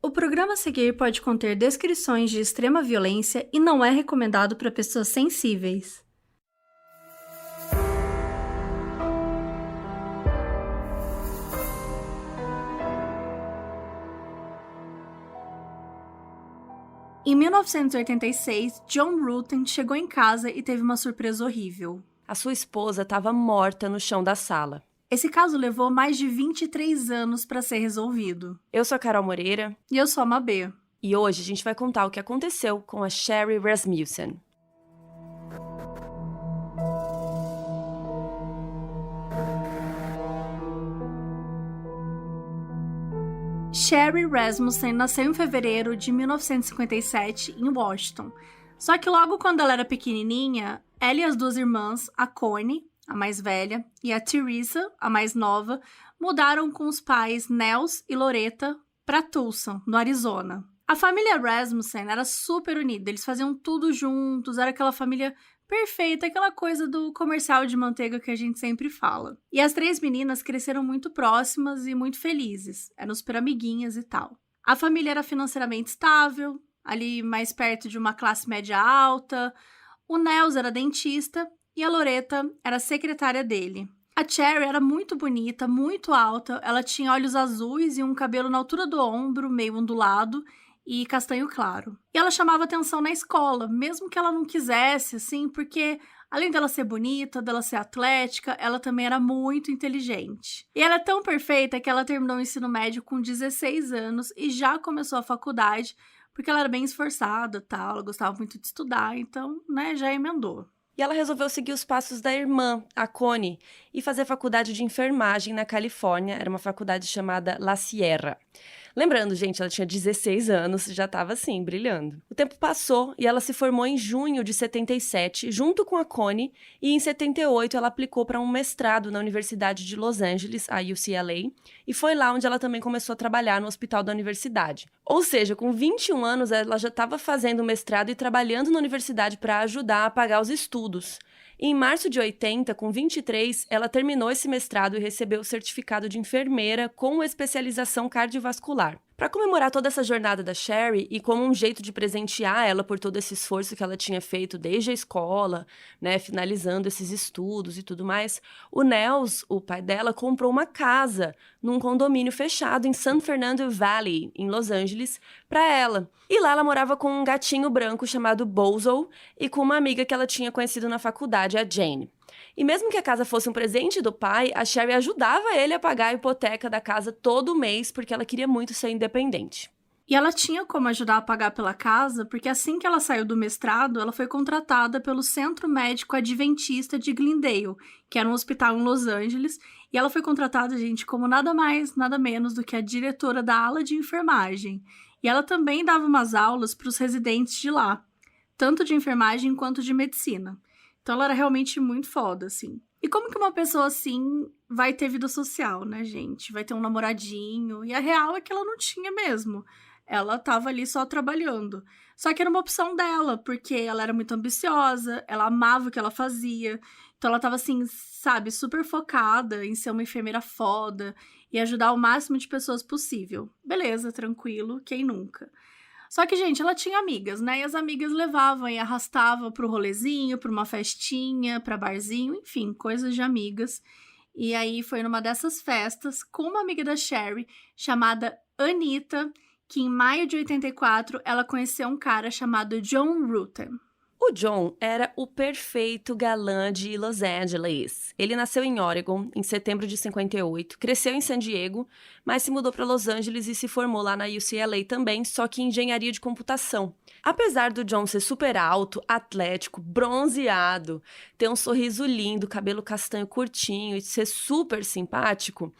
O programa a seguir pode conter descrições de extrema violência e não é recomendado para pessoas sensíveis. Em 1986, John Rutten chegou em casa e teve uma surpresa horrível. A sua esposa estava morta no chão da sala. Esse caso levou mais de 23 anos para ser resolvido. Eu sou a Carol Moreira. E eu sou a Mabê. E hoje a gente vai contar o que aconteceu com a Sherry Rasmussen. Sherry Rasmussen nasceu em fevereiro de 1957 em Washington. Só que logo quando ela era pequenininha, ela e as duas irmãs, a Connie, a mais velha, e a Teresa, a mais nova, mudaram com os pais Nels e Loretta para Tucson, no Arizona. A família Rasmussen era super unida, eles faziam tudo juntos, era aquela família perfeita, aquela coisa do comercial de manteiga que a gente sempre fala. E as três meninas cresceram muito próximas e muito felizes, eram super amiguinhas e tal. A família era financeiramente estável, ali mais perto de uma classe média alta, o Nels era dentista, e a Loretta era secretária dele. A Sherry era muito bonita, muito alta, ela tinha olhos azuis e um cabelo na altura do ombro, meio ondulado e castanho claro. E ela chamava atenção na escola, mesmo que ela não quisesse, assim, porque além dela ser bonita, dela ser atlética, ela também era muito inteligente. E ela é tão perfeita que ela terminou o ensino médio com 16 anos e já começou a faculdade, porque ela era bem esforçada, tal, ela gostava muito de estudar, então, né, já emendou. E ela resolveu seguir os passos da irmã, a Connie, e fazer faculdade de enfermagem na Califórnia. Era uma faculdade chamada La Sierra. Lembrando, gente, ela tinha 16 anos, já estava assim, brilhando. O tempo passou e ela se formou em junho de 77, junto com a Connie, e em 78 ela aplicou para um mestrado na Universidade de Los Angeles, a UCLA, e foi lá onde ela também começou a trabalhar no hospital da universidade. Ou seja, com 21 anos, ela já estava fazendo mestrado e trabalhando na universidade para ajudar a pagar os estudos. E em março de 80, com 23, ela terminou esse mestrado e recebeu o certificado de enfermeira com especialização cardiovascular. Para comemorar toda essa jornada da Sherry e como um jeito de presentear ela por todo esse esforço que ela tinha feito desde a escola, né, finalizando esses estudos e tudo mais, o Nels, o pai dela, comprou uma casa num condomínio fechado em San Fernando Valley, em Los Angeles, para ela. E lá ela morava com um gatinho branco chamado Bozo e com uma amiga que ela tinha conhecido na faculdade, a Jane. E mesmo que a casa fosse um presente do pai, a Sherry ajudava ele a pagar a hipoteca da casa todo mês, porque ela queria muito ser independente. E ela tinha como ajudar a pagar pela casa, porque assim que ela saiu do mestrado, ela foi contratada pelo Centro Médico Adventista de Glendale, que era um hospital em Los Angeles, e ela foi contratada, gente, como nada mais, nada menos do que a diretora da ala de enfermagem. E ela também dava umas aulas para os residentes de lá, tanto de enfermagem quanto de medicina. Então ela era realmente muito foda, assim. E como que uma pessoa assim vai ter vida social, né, gente? Vai ter um namoradinho. E a real é que ela não tinha mesmo. Ela tava ali só trabalhando. Só que era uma opção dela, porque ela era muito ambiciosa, ela amava o que ela fazia. Então ela tava assim, sabe, super focada em ser uma enfermeira foda e ajudar o máximo de pessoas possível. Beleza, tranquilo, quem nunca? Só que, gente, ela tinha amigas, né? E as amigas levavam e arrastavam pro rolezinho, pra uma festinha, pra barzinho, enfim, coisas de amigas. E aí foi numa dessas festas com uma amiga da Sherry, chamada Anita, que em maio de 84 ela conheceu um cara chamado John Rutten. O John era o perfeito galã de Los Angeles. Ele nasceu em Oregon, em setembro de 58, cresceu em San Diego, mas se mudou para Los Angeles e se formou lá na UCLA também, só que em engenharia de computação. Apesar do John ser super alto, atlético, bronzeado, ter um sorriso lindo, cabelo castanho curtinho e ser super simpático,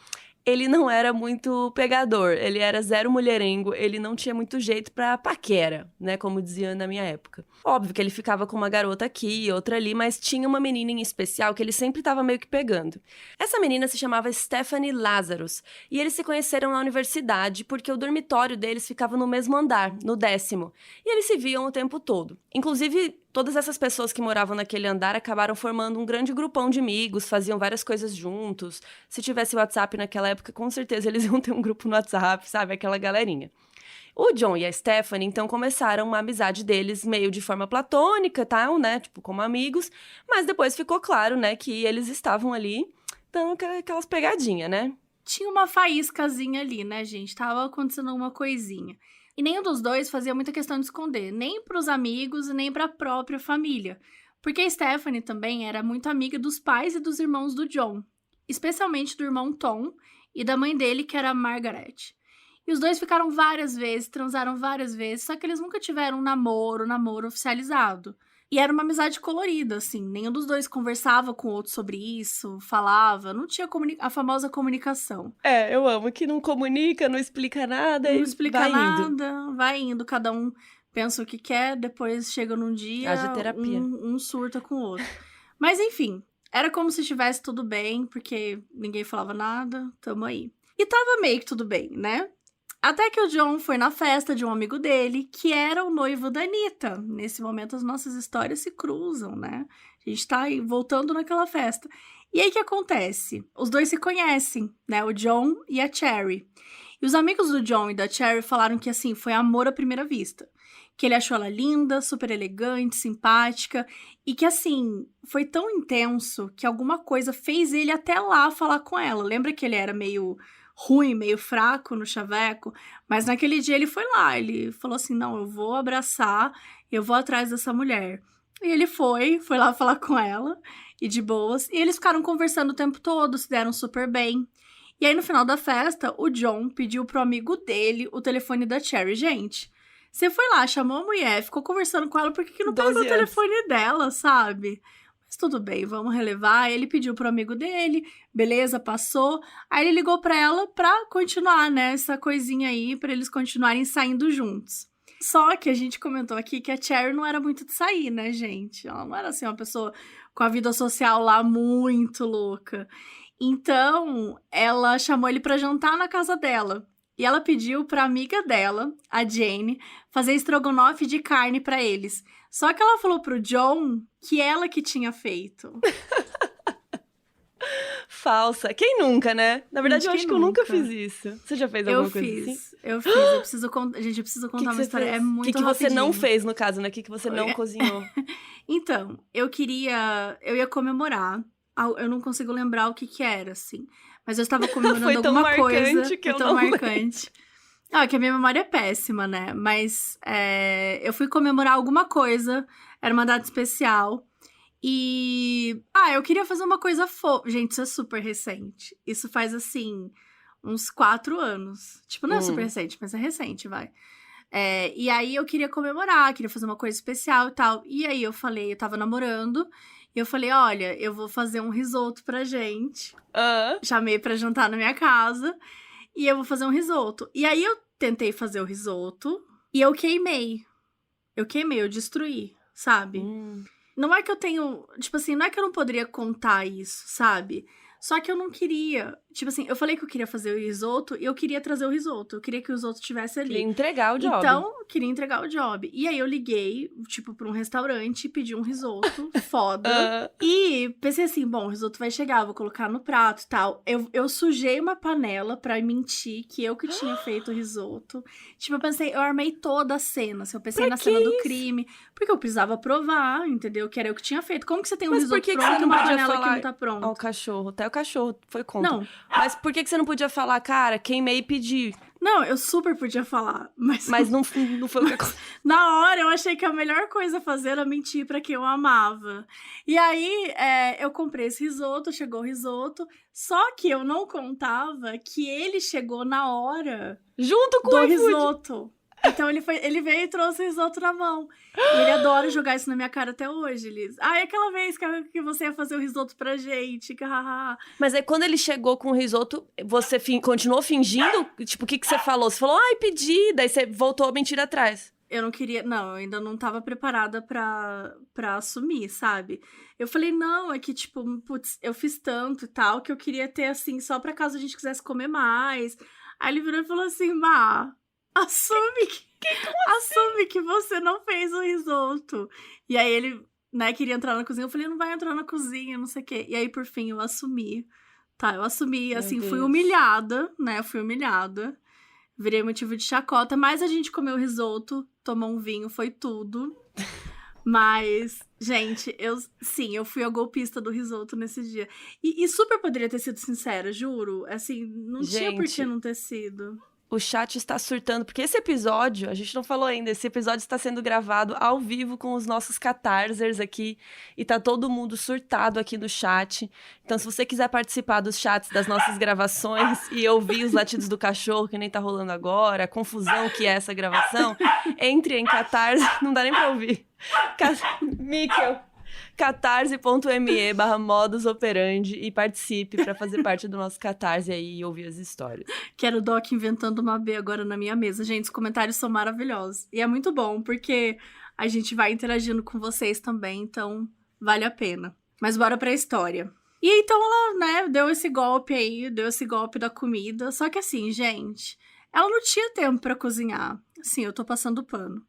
ele não era muito pegador, ele era zero mulherengo, ele não tinha muito jeito pra paquera, né, como dizia na minha época. Óbvio que ele ficava com uma garota aqui e outra ali, mas tinha uma menina em especial que ele sempre tava meio que pegando. Essa menina se chamava Stephanie Lazarus, e eles se conheceram na universidade porque o dormitório deles ficava no mesmo andar, no 10º, e eles se viam o tempo todo. Inclusive, todas essas pessoas que moravam naquele andar acabaram formando um grande grupão de amigos, faziam várias coisas juntos. Se tivesse WhatsApp naquela época, com certeza eles iam ter um grupo no WhatsApp, sabe? Aquela galerinha. O John e a Stephanie, então, começaram uma amizade deles meio de forma platônica, tal, né? Tipo, como amigos. Mas depois ficou claro, né, que eles estavam ali dando aquelas pegadinhas, né? Tinha uma faíscazinha ali, né, gente? Tava acontecendo alguma coisinha. E nenhum dos dois fazia muita questão de esconder, nem pros amigos, nem pra própria família. Porque a Stephanie também era muito amiga dos pais e dos irmãos do John. Especialmente do irmão Tom e da mãe dele, que era a Margaret. E os dois ficaram várias vezes, transaram várias vezes, só que eles nunca tiveram um namoro oficializado. E era uma amizade colorida, assim, nenhum dos dois conversava com o outro sobre isso, falava, não tinha a famosa comunicação. Eu amo que não comunica, não explica nada Não e explica vai indo. nada, vai indo, cada um pensa o que quer, depois chega num dia, Haja terapia. um surta com o outro. Mas enfim, era como se estivesse tudo bem, porque ninguém falava nada, tamo aí. E tava meio que tudo bem, né? Até que o John foi na festa de um amigo dele, que era o noivo da Anitta. Nesse momento, as nossas histórias se cruzam, né? A gente tá aí voltando naquela festa. E aí, o que acontece? Os dois se conhecem, né? O John e a Cherry. E os amigos do John e da Cherry falaram que, assim, foi amor à primeira vista. Que ele achou ela linda, super elegante, simpática. E que, assim, foi tão intenso que alguma coisa fez ele até lá falar com ela. Lembra que ele era meio ruim, meio fraco no chaveco, mas naquele dia ele foi lá, ele falou assim, não, eu vou abraçar, eu vou atrás dessa mulher. E ele foi lá falar com ela, e de boas, e eles ficaram conversando o tempo todo, se deram super bem. E aí no final da festa, o John pediu pro amigo dele o telefone da Cherry. Gente, você foi lá, chamou a mulher, ficou conversando com ela, por que não pegou o telefone dela, sabe? Mas tudo bem, vamos relevar. Ele pediu pro amigo dele, beleza, passou. Aí ele ligou pra ela pra continuar, né, essa coisinha aí, pra eles continuarem saindo juntos. Só que a gente comentou aqui que a Cherry não era muito de sair, né, gente? Ela não era, assim, uma pessoa com a vida social lá muito louca. Então, ela chamou ele pra jantar na casa dela. E ela pediu pra amiga dela, a Jane, fazer estrogonofe de carne pra eles. Só que ela falou pro John que ela que tinha feito. Falsa. Quem nunca, né? Na verdade, eu acho que eu nunca fiz isso. Você já fez alguma coisa assim? Eu fiz. Eu preciso contar. Gente, eu preciso contar uma história. É muito rapidinho. O que você não fez, no caso, né? O que você não cozinhou? Então, eu ia comemorar. Eu não consigo lembrar o que era, assim. Mas eu estava comemorando alguma coisa. Que eu tão marcante. Ah, que a minha memória é péssima, né? Mas eu fui comemorar alguma coisa. Era uma data especial. E... eu queria fazer uma coisa fofa. Gente, isso é super recente. Isso faz, assim, uns 4 anos. Tipo, não é super recente, mas é recente, vai. E aí eu queria comemorar, queria fazer uma coisa especial e tal. E aí eu tava namorando. E eu falei, olha, eu vou fazer um risoto pra gente. Chamei pra jantar na minha casa. E eu vou fazer um risoto. E aí eu tentei fazer o risoto. E eu queimei. Eu destruí, sabe? Não é que eu tenho... Tipo assim, não é que eu não poderia contar isso, sabe? Só que eu não queria... Tipo assim, eu falei que eu queria fazer o risoto e eu queria trazer o risoto. Eu queria que o risoto estivesse ali. Queria entregar o job. Então, queria entregar o job. E aí eu liguei, tipo, pra um restaurante e pedi um risoto foda. E pensei assim, bom, o risoto vai chegar, vou colocar no prato e tal. Eu sujei uma panela pra mentir que eu que tinha feito o risoto. Tipo, eu armei toda a cena. Assim, eu pensei na cena do crime. Porque eu precisava provar, entendeu? Que era eu que tinha feito. Como que você tem um risoto pronto e uma panela que não tá pronta? Ó, o cachorro. Até o cachorro foi contra. Não. Mas por que você não podia falar, cara, queimei e pedi? Não, eu super podia falar, mas não foi o que aconteceu. Na hora, eu achei que a melhor coisa a fazer era mentir pra quem eu amava. E aí, eu comprei esse risoto, chegou o risoto, só que eu não contava que ele chegou na hora junto com do o risoto. Então, ele veio e trouxe o risoto na mão. E ele adora jogar isso na minha cara até hoje, Liz. É aquela vez que você ia fazer o risoto pra gente. Mas aí, quando ele chegou com o risoto, você continuou fingindo? Tipo, o que você falou? Você falou, pedi. Daí você voltou a mentir atrás. Eu não queria... Não, eu ainda não tava preparada pra assumir, sabe? Eu falei, não, é que, tipo, putz, eu fiz tanto e tal, que eu queria ter, assim, só pra caso a gente quisesse comer mais. Aí ele virou e falou assim, assume que você não fez o risoto. E aí ele, né, queria entrar na cozinha. Eu falei, não vai entrar na cozinha, não sei o quê. E aí, por fim, eu assumi. Tá, eu assumi, assim, fui humilhada, né? Virei motivo de chacota, mas a gente comeu risoto, tomou um vinho, foi tudo. Mas, gente, eu fui a golpista do risoto nesse dia. E super poderia ter sido sincera, juro. Assim, não tinha por que não ter sido. O chat está surtando, porque esse episódio, a gente não falou ainda, esse episódio está sendo gravado ao vivo com os nossos catarsers aqui, e tá todo mundo surtado aqui no chat. Então, se você quiser participar dos chats das nossas gravações e ouvir os latidos do cachorro, que nem tá rolando agora, a confusão que é essa gravação, entre em Catarse, não dá nem pra ouvir. Mikkel, catarse.me/modus operandi e participe para fazer parte do nosso Catarse aí e ouvir as histórias. Quero o Doc inventando uma B agora na minha mesa. Gente, os comentários são maravilhosos. E é muito bom, porque a gente vai interagindo com vocês também, então vale a pena. Mas bora pra história. E então ela, né, deu esse golpe da comida. Só que assim, gente, ela não tinha tempo pra cozinhar. Sim, eu tô passando pano.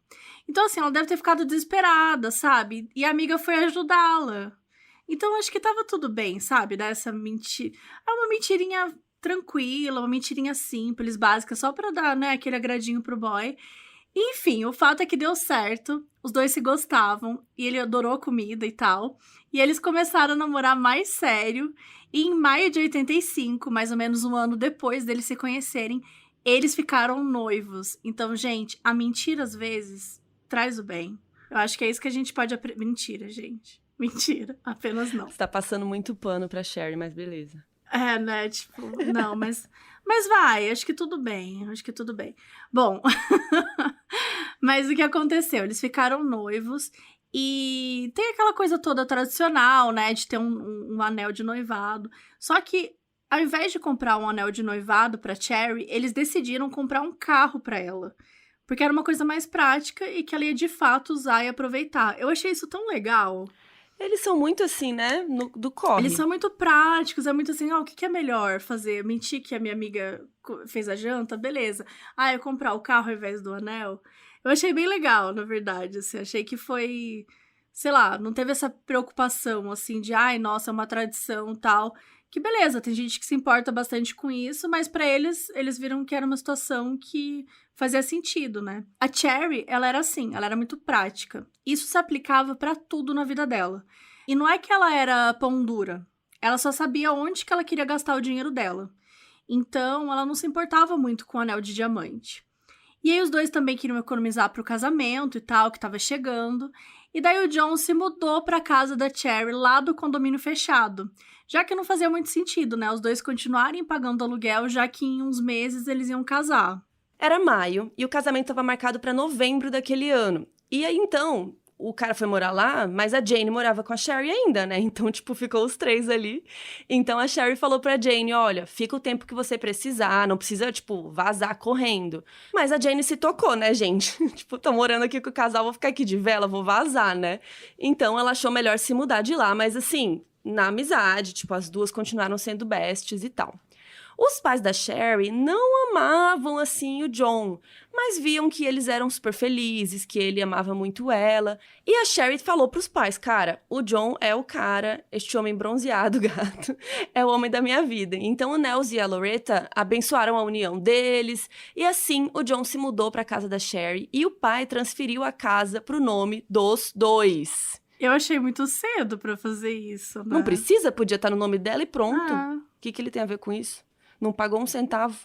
Então, assim, ela deve ter ficado desesperada, sabe? E a amiga foi ajudá-la. Então, acho que tava tudo bem, sabe? Dessa mentira. É uma mentirinha tranquila, uma mentirinha simples, básica, só pra dar, né, aquele agradinho pro boy. Enfim, o fato é que deu certo. Os dois se gostavam e ele adorou a comida e tal. E eles começaram a namorar mais sério. E em maio de 85, mais ou menos um ano depois deles se conhecerem, eles ficaram noivos. Então, gente, a mentira às vezes traz o bem. Eu acho que é isso que a gente pode aprender. Mentira, gente. Mentira. Apenas não. Você tá passando muito pano pra Sherry, mas beleza. É, né? Tipo, não, mas vai. Acho que tudo bem. Bom, mas o que aconteceu? Eles ficaram noivos e tem aquela coisa toda tradicional, né? De ter um anel de noivado. Só que, ao invés de comprar um anel de noivado pra Cherry, eles decidiram comprar um carro pra ela. Porque era uma coisa mais prática e que ela ia de fato usar e aproveitar. Eu achei isso tão legal. Eles são muito assim, né? Do corre. Eles são muito práticos, é muito assim, o que é melhor fazer? Mentir que a minha amiga fez a janta? Beleza. Eu comprar o carro ao invés do anel? Eu achei bem legal, na verdade, assim. Achei que foi, sei lá, não teve essa preocupação, assim, de, nossa, é uma tradição e tal. Que beleza, tem gente que se importa bastante com isso, mas pra eles viram que era uma situação que fazia sentido, né? A Cherry, ela era assim, ela era muito prática. Isso se aplicava pra tudo na vida dela. E não é que ela era pão dura, ela só sabia onde que ela queria gastar o dinheiro dela. Então, ela não se importava muito com o anel de diamante. E aí os dois também queriam economizar pro casamento e tal, que tava chegando. E daí o John se mudou pra casa da Cherry lá do condomínio fechado. Já que não fazia muito sentido, né? Os dois continuarem pagando aluguel, já que em uns meses eles iam casar. Era maio e o casamento estava marcado para novembro daquele ano. E aí, então, o cara foi morar lá, mas a Jane morava com a Sherry ainda, né? Então, tipo, ficou os três ali. Então, a Sherry falou pra Jane, olha, fica o tempo que você precisar, não precisa, tipo, vazar correndo. Mas a Jane se tocou, né, gente? Tipo, tô morando aqui com o casal, vou ficar aqui de vela, vou vazar, né? Então, ela achou melhor se mudar de lá, mas assim, na amizade, tipo, as duas continuaram sendo besties e tal. Os pais da Sherry não amavam, assim, o John, mas viam que eles eram super felizes, que ele amava muito ela. E a Sherry falou pros pais, cara, o John é o cara, este homem bronzeado, gato, é o homem da minha vida. Então o Nels e a Loretta abençoaram a união deles, e assim o John se mudou pra casa da Sherry e o pai transferiu a casa pro nome dos dois. Eu achei muito cedo pra fazer isso, né? Não precisa, podia estar no nome dela e pronto. O que ele tem a ver com isso? Não pagou um centavo.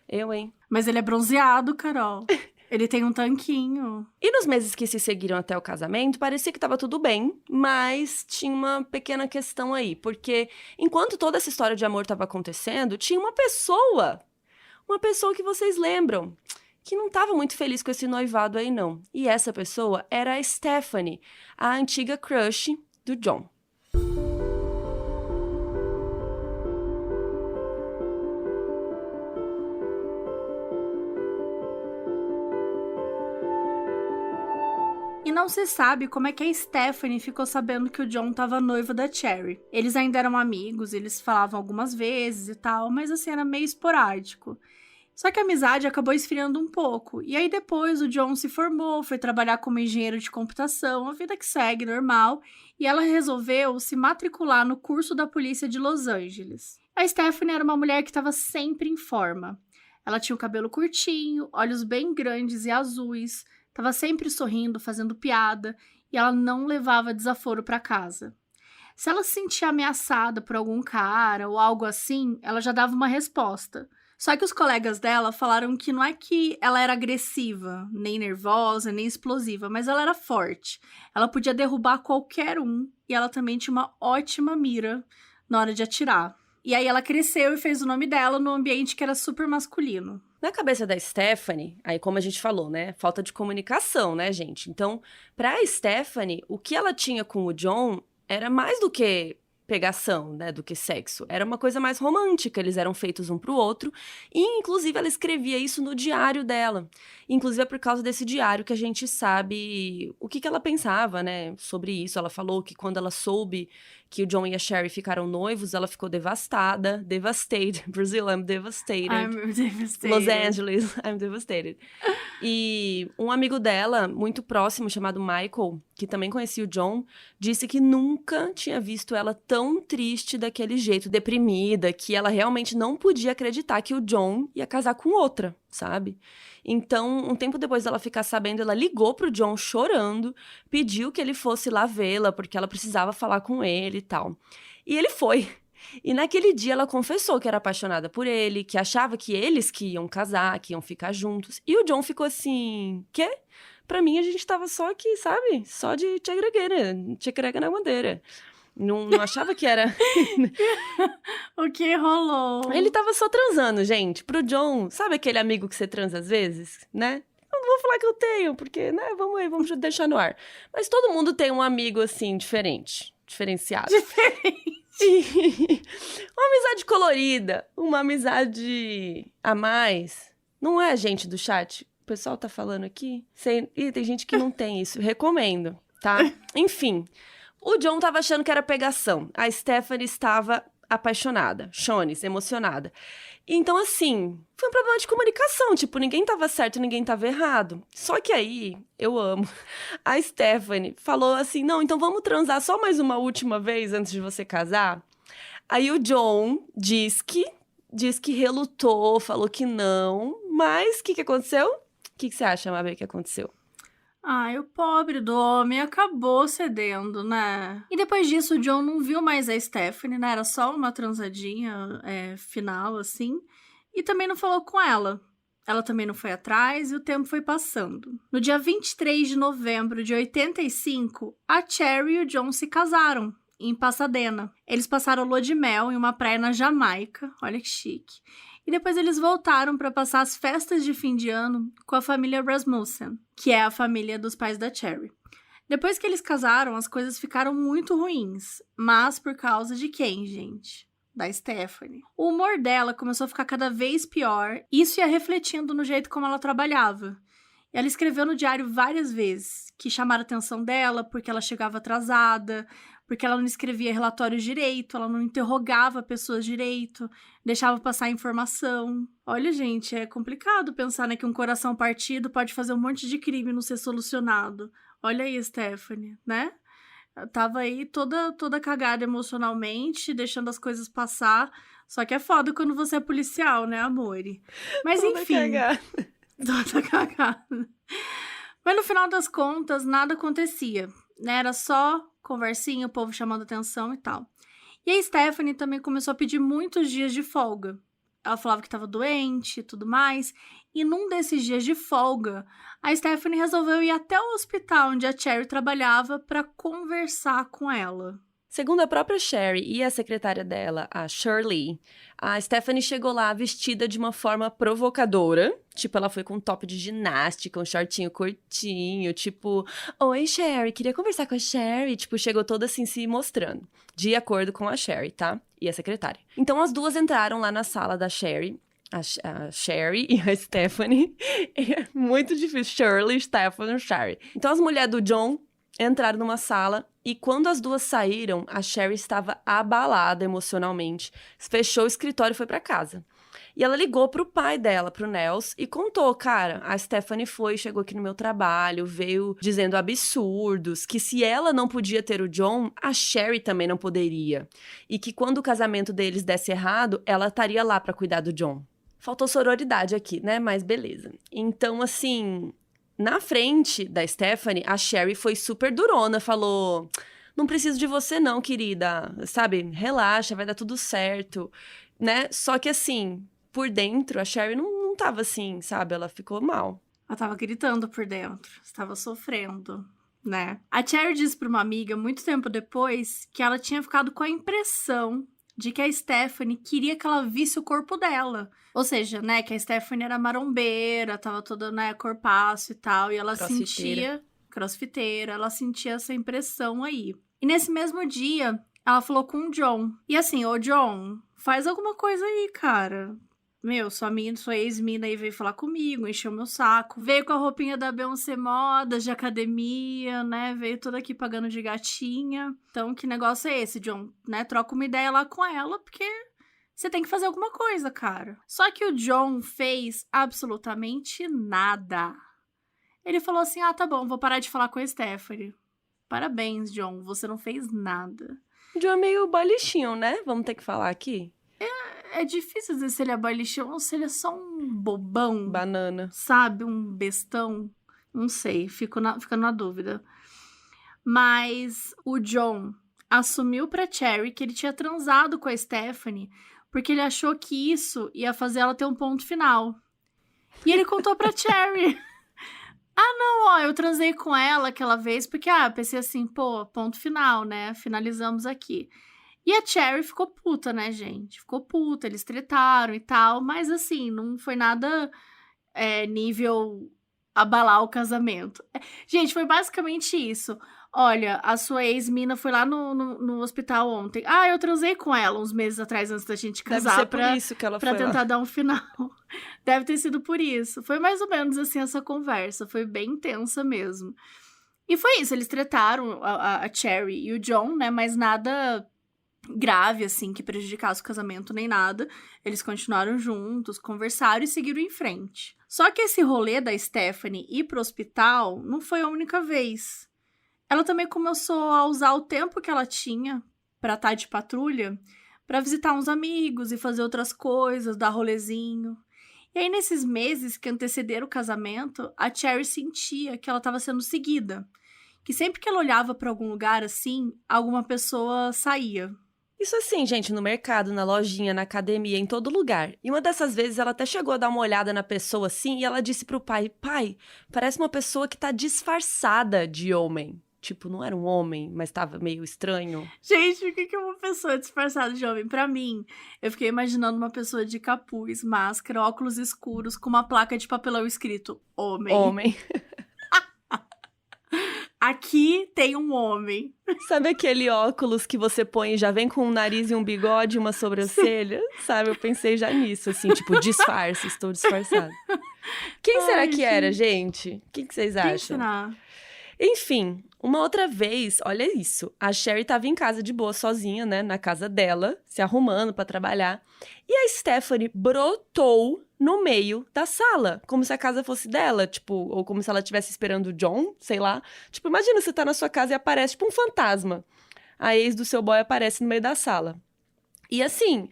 Eu, hein? Mas ele é bronzeado, Carol. Ele tem um tanquinho. E nos meses que se seguiram até o casamento, parecia que estava tudo bem, mas tinha uma pequena questão aí. Porque enquanto toda essa história de amor estava acontecendo, tinha uma pessoa que vocês lembram, que não estava muito feliz com esse noivado aí, não. E essa pessoa era a Stephanie, a antiga crush do John. E não se sabe como é que a Stephanie ficou sabendo que o John tava noivo da Cherry. Eles ainda eram amigos, eles falavam algumas vezes e tal, mas assim, era meio esporádico. Só que a amizade acabou esfriando um pouco. E aí depois o John se formou, foi trabalhar como engenheiro de computação, a vida que segue, normal, e ela resolveu se matricular no curso da polícia de Los Angeles. A Stephanie era uma mulher que estava sempre em forma. Ela tinha o cabelo curtinho, olhos bem grandes e azuis, estava sempre sorrindo, fazendo piada, e ela não levava desaforo para casa. Se ela se sentia ameaçada por algum cara ou algo assim, ela já dava uma resposta. Só que os colegas dela falaram que não é que ela era agressiva, nem nervosa, nem explosiva, mas ela era forte. Ela podia derrubar qualquer um e ela também tinha uma ótima mira na hora de atirar. E aí ela cresceu e fez o nome dela num ambiente que era super masculino. Na cabeça da Stephanie, aí como a gente falou, né? Falta de comunicação, né, gente? Então, pra Stephanie, o que ela tinha com o John era mais do que pegação, né, do que sexo. Era uma coisa mais romântica, eles eram feitos um pro outro, e inclusive ela escrevia isso no diário dela. Inclusive é por causa desse diário que a gente sabe o que ela pensava, né, sobre isso. Ela falou que quando ela soube que o John e a Sherry ficaram noivos, ela ficou devastada, devastated. Brazil, I'm devastated. I'm devastated. Los Angeles, I'm devastated. E um amigo dela, muito próximo, chamado Michael, que também conhecia o John, disse que nunca tinha visto ela tão triste daquele jeito, deprimida, que ela realmente não podia acreditar que o John ia casar com outra, sabe? Então, um tempo depois dela ficar sabendo, ela ligou pro John chorando, pediu que ele fosse lá vê-la, porque ela precisava falar com ele e tal. E ele foi. E naquele dia ela confessou que era apaixonada por ele, que achava que eles que iam casar, que iam ficar juntos. E o John ficou assim, quê? Pra mim a gente tava só aqui, sabe? Só de tchegrega na bandeira. Não achava que era... O que rolou? Ele tava só transando, gente. Pro John, sabe aquele amigo que você transa às vezes, né? Eu não vou falar que eu tenho, porque, né, vamos aí, vamos deixar no ar. Mas todo mundo tem um amigo, assim, diferenciado. Uma amizade colorida, uma amizade a mais. Não é, gente do chat? O pessoal tá falando aqui? Ih, tem gente que não tem isso. Recomendo, tá? Enfim, o John tava achando que era pegação. A Stephanie estava apaixonada, chones, emocionada. Então, assim, foi um problema de comunicação. Tipo, ninguém tava certo, ninguém tava errado. Só que aí, eu amo, a Stephanie falou assim, não, então vamos transar só mais uma última vez antes de você casar? Aí o John diz que relutou, falou que não, mas o que aconteceu? O que você acha, Mabê, que aconteceu? Ai, o pobre do homem acabou cedendo, né? E depois disso, o John não viu mais a Stephanie, né? Era só uma transadinha final, assim. E também não falou com ela. Ela também não foi atrás e o tempo foi passando. No dia 23 de novembro de 85, a Cherry e o John se casaram em Pasadena. Eles passaram lua de mel em uma praia na Jamaica. Olha que chique. E depois eles voltaram para passar as festas de fim de ano com a família Rasmussen, que é a família dos pais da Cherry. Depois que eles casaram, as coisas ficaram muito ruins. Mas por causa de quem, gente? Da Stephanie. O humor dela começou a ficar cada vez pior. Isso ia refletindo no jeito como ela trabalhava. Ela escreveu no diário várias vezes que chamaram a atenção dela porque ela chegava atrasada, porque ela não escrevia relatórios direito, ela não interrogava pessoas direito, deixava passar informação. Olha, gente, é complicado pensar, né, que um coração partido pode fazer um monte de crime não ser solucionado. Olha aí, Stephanie, né? Tava aí toda cagada emocionalmente, deixando as coisas passar. Só que é foda quando você é policial, né, amore? Mas toda enfim. Cagada. Toda cagada. Mas no final das contas, nada acontecia, né? Era só conversinha, o povo chamando atenção e tal. E a Stephanie também começou a pedir muitos dias de folga. Ela falava que estava doente e tudo mais. E num desses dias de folga, a Stephanie resolveu ir até o hospital onde a Cherry trabalhava para conversar com ela. Segundo a própria Sherry e a secretária dela, a Shirley, a Stephanie chegou lá vestida de uma forma provocadora. Tipo, ela foi com um top de ginástica, um shortinho curtinho, tipo... Oi, Sherry, queria conversar com a Sherry. Tipo, chegou toda assim se mostrando, de acordo com a Sherry, tá? E a secretária. Então, as duas entraram lá na sala da Sherry, a Sherry e a Stephanie. É muito difícil, Shirley, Stephanie, Sherry. Então, as mulheres do John entraram numa sala e quando as duas saíram, a Sherry estava abalada emocionalmente, fechou o escritório e foi para casa. E ela ligou pro pai dela, pro Nels, e contou, cara, a Stephanie chegou aqui no meu trabalho, veio dizendo absurdos, que se ela não podia ter o John, a Sherry também não poderia. E que quando o casamento deles desse errado, ela estaria lá para cuidar do John. Faltou sororidade aqui, né? Mas beleza. Então, assim, na frente da Stephanie, a Sherry foi super durona, falou: não preciso de você não, querida, sabe? Relaxa, vai dar tudo certo, né? Só que assim, por dentro, a Sherry não tava assim, sabe? Ela ficou mal. Ela tava gritando por dentro, estava sofrendo, né? A Cherry disse para uma amiga, muito tempo depois, que ela tinha ficado com a impressão de que a Stephanie queria que ela visse o corpo dela. Ou seja, né, que a Stephanie era marombeira, tava toda, né, corpaço e tal, e ela sentia... Crossfiteira, ela sentia essa impressão aí. E nesse mesmo dia, ela falou com o John. E assim, ô John, faz alguma coisa aí, cara. Meu, sua ex-mina aí veio falar comigo, encheu meu saco. Veio com a roupinha da Beyoncé Moda, de academia, né? Veio toda aqui pagando de gatinha. Então, que negócio é esse, John? Né? Troca uma ideia lá com ela, porque você tem que fazer alguma coisa, cara. Só que o John fez absolutamente nada. Ele falou assim, tá bom, vou parar de falar com a Stephanie. Parabéns, John, você não fez nada. O John é meio bolichinho, né? Vamos ter que falar aqui. É difícil dizer se ele é boilichão ou se ele é só um bobão. Banana. Sabe? Um bestão. Não sei, fico na dúvida. Mas o John assumiu pra Cherry que ele tinha transado com a Stephanie porque ele achou que isso ia fazer ela ter um ponto final. E ele contou pra Cherry. Não, eu transei com ela aquela vez porque, pensei assim, pô, ponto final, né? Finalizamos aqui. E a Cherry ficou puta, né, gente? Ficou puta, eles tretaram e tal, mas assim, não foi nada nível abalar o casamento. Gente, foi basicamente isso. Olha, a sua ex-mina foi lá no hospital ontem. Eu transei com ela uns meses atrás, antes da gente casar. Deve ser por isso que ela foi pra tentar lá. dar um final. Deve ter sido por isso. Foi mais ou menos assim essa conversa. Foi bem intensa mesmo. E foi isso, eles tretaram, a Cherry e o John, né? Mas nada grave, assim, que prejudicasse o casamento nem nada. Eles continuaram juntos, conversaram e seguiram em frente. Só que esse rolê da Stephanie ir pro hospital não foi a única vez. Ela também começou a usar o tempo que ela tinha pra estar de patrulha pra visitar uns amigos e fazer outras coisas, dar rolezinho. E aí, nesses meses que antecederam o casamento, a Cherry sentia que ela estava sendo seguida. Que sempre que ela olhava pra algum lugar assim, alguma pessoa saía. Isso assim, gente, no mercado, na lojinha, na academia, em todo lugar. E uma dessas vezes ela até chegou a dar uma olhada na pessoa assim e ela disse pro pai: pai, parece uma pessoa que tá disfarçada de homem. Tipo, não era um homem, mas tava meio estranho. Gente, o que é uma pessoa disfarçada de homem? Pra mim, eu fiquei imaginando uma pessoa de capuz, máscara, óculos escuros, com uma placa de papelão escrito homem. Homem. Aqui tem um homem. Sabe aquele óculos que você põe e já vem com um nariz e um bigode e uma sobrancelha? Sabe, eu pensei já nisso, assim, tipo, disfarce, estou disfarçada. Quem será que era, gente? O que vocês acham? Quem será? Enfim, uma outra vez, olha isso, a Sherry tava em casa de boa, sozinha, né, na casa dela, se arrumando pra trabalhar, e a Stephanie brotou no meio da sala, como se a casa fosse dela, tipo, ou como se ela estivesse esperando o John, sei lá. Tipo, imagina você tá na sua casa e aparece, tipo, um fantasma. A ex do seu boy aparece no meio da sala. E assim...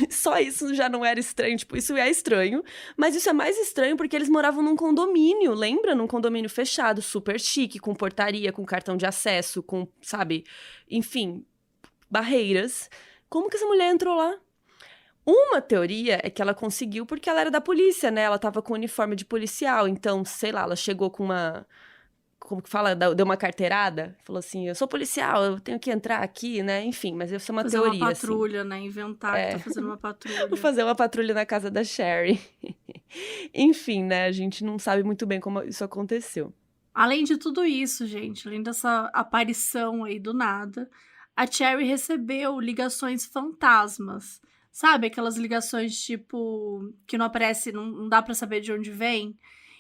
só isso já não era estranho, tipo, isso é estranho, mas isso é mais estranho porque eles moravam num condomínio, lembra? Num condomínio fechado, super chique, com portaria, com cartão de acesso, com, sabe, enfim, barreiras. Como que essa mulher entrou lá? Uma teoria é que ela conseguiu porque ela era da polícia, né? Ela tava com uniforme de policial, então, sei lá, ela chegou com uma... Como que fala? Deu uma carteirada. Falou assim, eu sou policial, eu tenho que entrar aqui, né? Enfim, mas isso é uma teoria, fazer uma patrulha, assim. Né? Inventar que tá fazendo uma patrulha. Vou fazer uma patrulha na casa da Sherry. Enfim, né? A gente não sabe muito bem como isso aconteceu. Além de tudo isso, gente, além dessa aparição aí do nada, a Cherry recebeu ligações fantasmas. Sabe? Aquelas ligações, tipo, que não aparece, não dá pra saber de onde vem.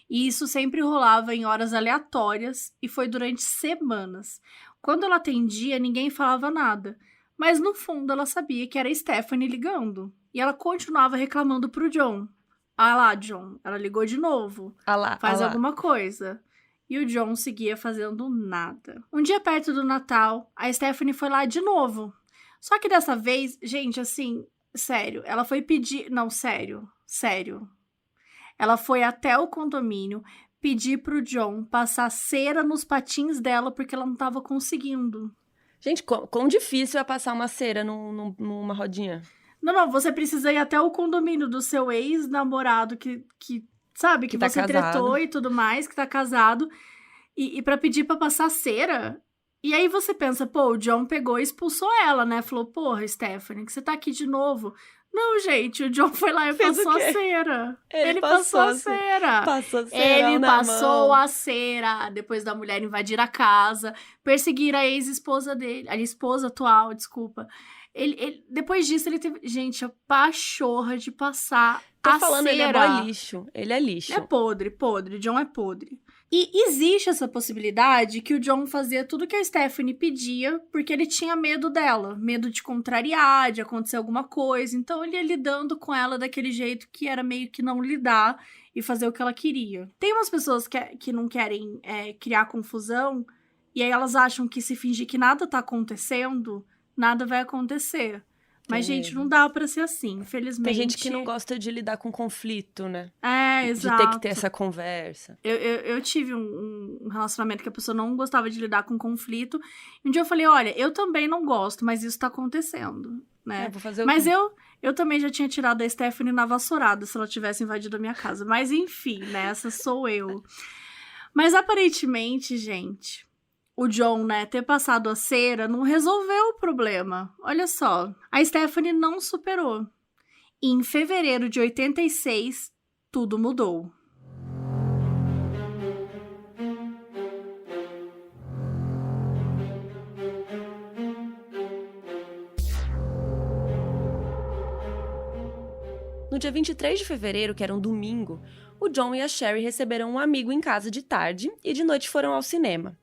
E isso sempre rolava em horas aleatórias e foi durante semanas. Quando ela atendia, ninguém falava nada. Mas no fundo ela sabia que era a Stephanie ligando. E ela continuava reclamando pro John. Lá, John, ela ligou de novo. Faz alguma coisa. E o John seguia fazendo nada. Um dia perto do Natal, a Stephanie foi lá de novo. Só que dessa vez, gente, assim, Sério, ela foi pedir... Não, sério. Ela foi até o condomínio pedir pro John passar cera nos patins dela porque ela não tava conseguindo. Gente, quão difícil é passar uma cera numa rodinha. Não, você precisa ir até o condomínio do seu ex-namorado que sabe, que tá você casado. tretou e tudo mais, que tá casado, e pra pedir pra passar cera. E aí você pensa, pô, o John pegou e expulsou ela, né? Falou, porra, Stephanie, que você tá aqui de novo. Não, gente, o John foi lá e Fez passou o quê? a cera. Ele passou a cera. Passou cera Ele na passou mão. a cera depois da mulher invadir a casa, perseguir a ex-esposa dele, a esposa atual, desculpa. Depois disso, ele teve, gente, a pachorra de passar Tô a falando, cera. ele é mó lixo. Ele é lixo. É podre. John é podre. E existe essa possibilidade que o John fazia tudo que a Stephanie pedia porque ele tinha medo dela. Medo de contrariar, de acontecer alguma coisa. Então ele ia lidando com ela daquele jeito que era meio que não lidar e fazer o que ela queria. Tem umas pessoas que não querem criar confusão e aí elas acham que se fingir que nada tá acontecendo, nada vai acontecer. Mas, gente, não dá pra ser assim, infelizmente. Tem gente que não gosta de lidar com conflito, né? Exato. De ter que ter essa conversa. Eu tive um relacionamento que a pessoa não gostava de lidar com conflito. E um dia eu falei, olha, eu também não gosto, mas isso tá acontecendo, né? Vou fazer mas eu também já tinha tirado a Stephanie na vassourada se ela tivesse invadido a minha casa. Mas, enfim, né? Essa sou eu. Mas, aparentemente, gente... O John, né, ter passado a cera não resolveu o problema. Olha só, a Stephanie não superou. E em fevereiro de 86, tudo mudou. No dia 23 de fevereiro, que era um domingo, o John e a Sherry receberam um amigo em casa de tarde e de noite foram ao cinema.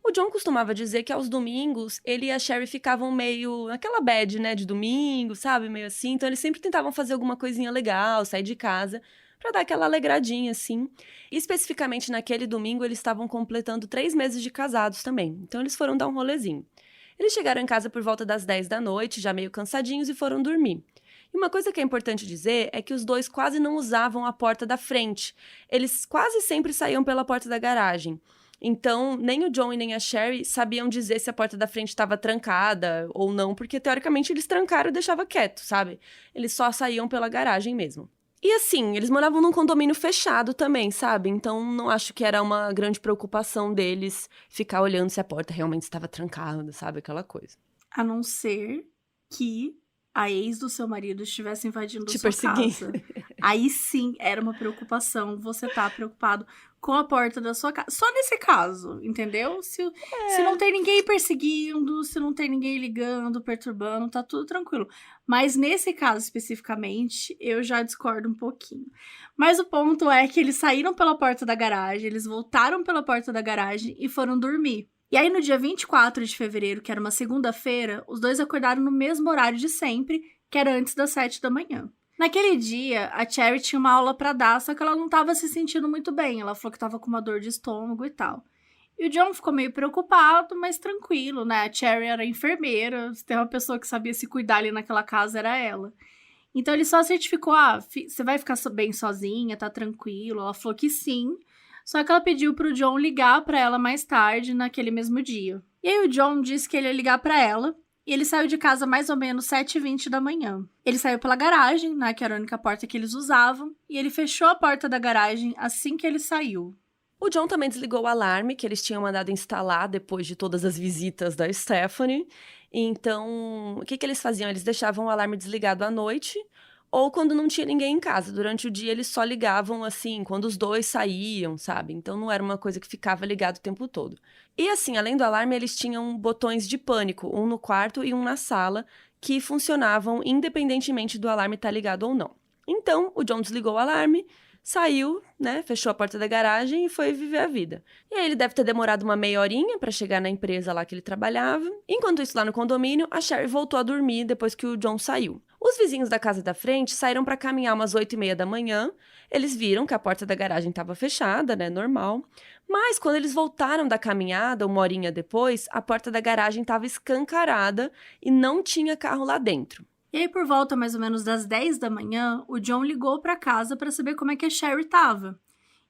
O John costumava dizer que aos domingos ele e a Sherry ficavam meio naquela bad, né, de domingo, sabe, meio assim. Então eles sempre tentavam fazer alguma coisinha legal, sair de casa, pra dar aquela alegradinha, assim. E especificamente naquele domingo eles estavam completando 3 meses de casados também. Então eles foram dar um rolezinho. Eles chegaram em casa por volta das 10 da noite, já meio cansadinhos, e foram dormir. E uma coisa que é importante dizer é que os dois quase não usavam a porta da frente. Eles quase sempre saíam pela porta da garagem. Então, nem o John e nem a Sherry sabiam dizer se a porta da frente estava trancada ou não, porque, teoricamente, eles trancaram e deixavam quieto, sabe? Eles só saíam pela garagem mesmo. E, assim, eles moravam num condomínio fechado também, sabe? Então, não acho que era uma grande preocupação deles ficar olhando se a porta realmente estava trancada, sabe? Aquela coisa. A não ser que a ex do seu marido estivesse invadindo a sua perseguindo. casa. Aí sim, era uma preocupação. Você tá preocupado com a porta da sua casa. Só nesse caso, entendeu? Se não tem ninguém perseguindo, se não tem ninguém ligando, perturbando, tá tudo tranquilo. Mas nesse caso especificamente, eu já discordo um pouquinho. Mas o ponto é que eles saíram pela porta da garagem, eles voltaram pela porta da garagem e foram dormir. E aí, no dia 24 de fevereiro, que era uma segunda-feira, os dois acordaram no mesmo horário de sempre, que era antes das 7 da manhã. Naquele dia, a Sherry tinha uma aula pra dar, só que ela não estava se sentindo muito bem. Ela falou que estava com uma dor de estômago e tal. E o John ficou meio preocupado, mas tranquilo, né? A Sherry era enfermeira, se tem uma pessoa que sabia se cuidar ali naquela casa, era ela. Então, ele só certificou, você vai ficar bem sozinha, tá tranquilo? Ela falou que sim. Só que ela pediu pro John ligar pra ela mais tarde, naquele mesmo dia. E aí o John disse que ele ia ligar pra ela, e ele saiu de casa mais ou menos 7h20 da manhã. Ele saiu pela garagem, né, que era a única porta que eles usavam, e ele fechou a porta da garagem assim que ele saiu. O John também desligou o alarme que eles tinham mandado instalar depois de todas as visitas da Stephanie. Então, o que eles faziam? Eles deixavam o alarme desligado à noite, ou quando não tinha ninguém em casa. Durante o dia, eles só ligavam, assim, quando os dois saíam, sabe? Então, não era uma coisa que ficava ligado o tempo todo. E, assim, além do alarme, eles tinham botões de pânico, um no quarto e um na sala, que funcionavam independentemente do alarme estar ligado ou não. Então, o John desligou o alarme, saiu, né, fechou a porta da garagem e foi viver a vida. E aí ele deve ter demorado uma meia horinha pra chegar na empresa lá que ele trabalhava. Enquanto isso, lá no condomínio, a Sherry voltou a dormir depois que o John saiu. Os vizinhos da casa da frente saíram pra caminhar umas 8h30 da manhã. Eles viram que a porta da garagem estava fechada, né, normal. Mas quando eles voltaram da caminhada, uma horinha depois, a porta da garagem estava escancarada e não tinha carro lá dentro. E aí, por volta mais ou menos das 10 da manhã, o John ligou para casa para saber como é que a Sherry estava.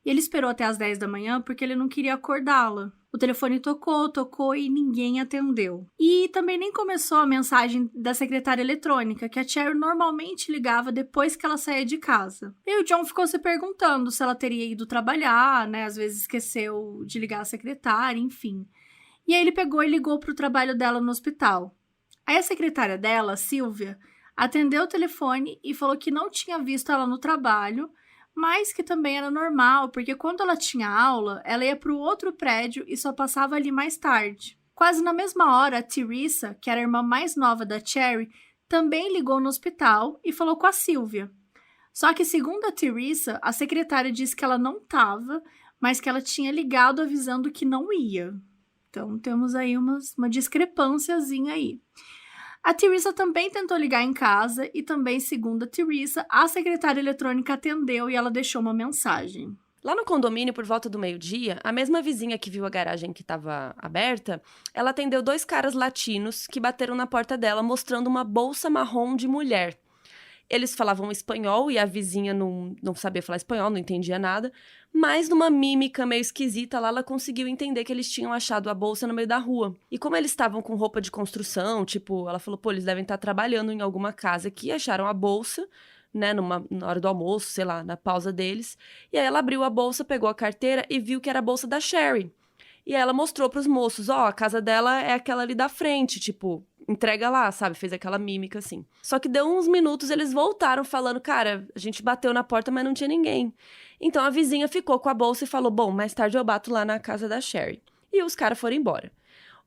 E ele esperou até as 10 da manhã porque ele não queria acordá-la. O telefone tocou e ninguém atendeu. E também nem começou a mensagem da secretária eletrônica, que a Sherry normalmente ligava depois que ela saía de casa. E o John ficou se perguntando se ela teria ido trabalhar, né? Às vezes esqueceu de ligar a secretária, enfim. E aí ele pegou e ligou para o trabalho dela no hospital. Aí a secretária dela, Sylvia, atendeu o telefone e falou que não tinha visto ela no trabalho, mas que também era normal, porque quando ela tinha aula, ela ia para o outro prédio e só passava ali mais tarde. Quase na mesma hora, a Teresa, que era a irmã mais nova da Cherry, também ligou no hospital e falou com a Sylvia. Só que, segundo a Teresa, a secretária disse que ela não estava, mas que ela tinha ligado avisando que não ia. Então, temos aí uma discrepânciazinha aí. A Teresa também tentou ligar em casa e também, segundo a Teresa, a secretária eletrônica atendeu e ela deixou uma mensagem. Lá no condomínio, por volta do meio-dia, a mesma vizinha que viu a garagem que estava aberta, ela atendeu 2 caras latinos que bateram na porta dela mostrando uma bolsa marrom de mulher. Eles falavam espanhol e a vizinha não sabia falar espanhol, não entendia nada, mas numa mímica meio esquisita lá, ela conseguiu entender que eles tinham achado a bolsa no meio da rua. E como eles estavam com roupa de construção, tipo, ela falou, pô, eles devem estar trabalhando em alguma casa aqui, acharam a bolsa, né, na hora do almoço, sei lá, na pausa deles. E aí ela abriu a bolsa, pegou a carteira e viu que era a bolsa da Sherry. E aí ela mostrou pros moços, ó, a casa dela é aquela ali da frente, tipo, entrega lá, sabe? Fez aquela mímica assim. Só que deu uns minutos, eles voltaram falando, cara, a gente bateu na porta, mas não tinha ninguém. Então a vizinha ficou com a bolsa e falou, bom, mais tarde eu bato lá na casa da Sherry. E os caras foram embora.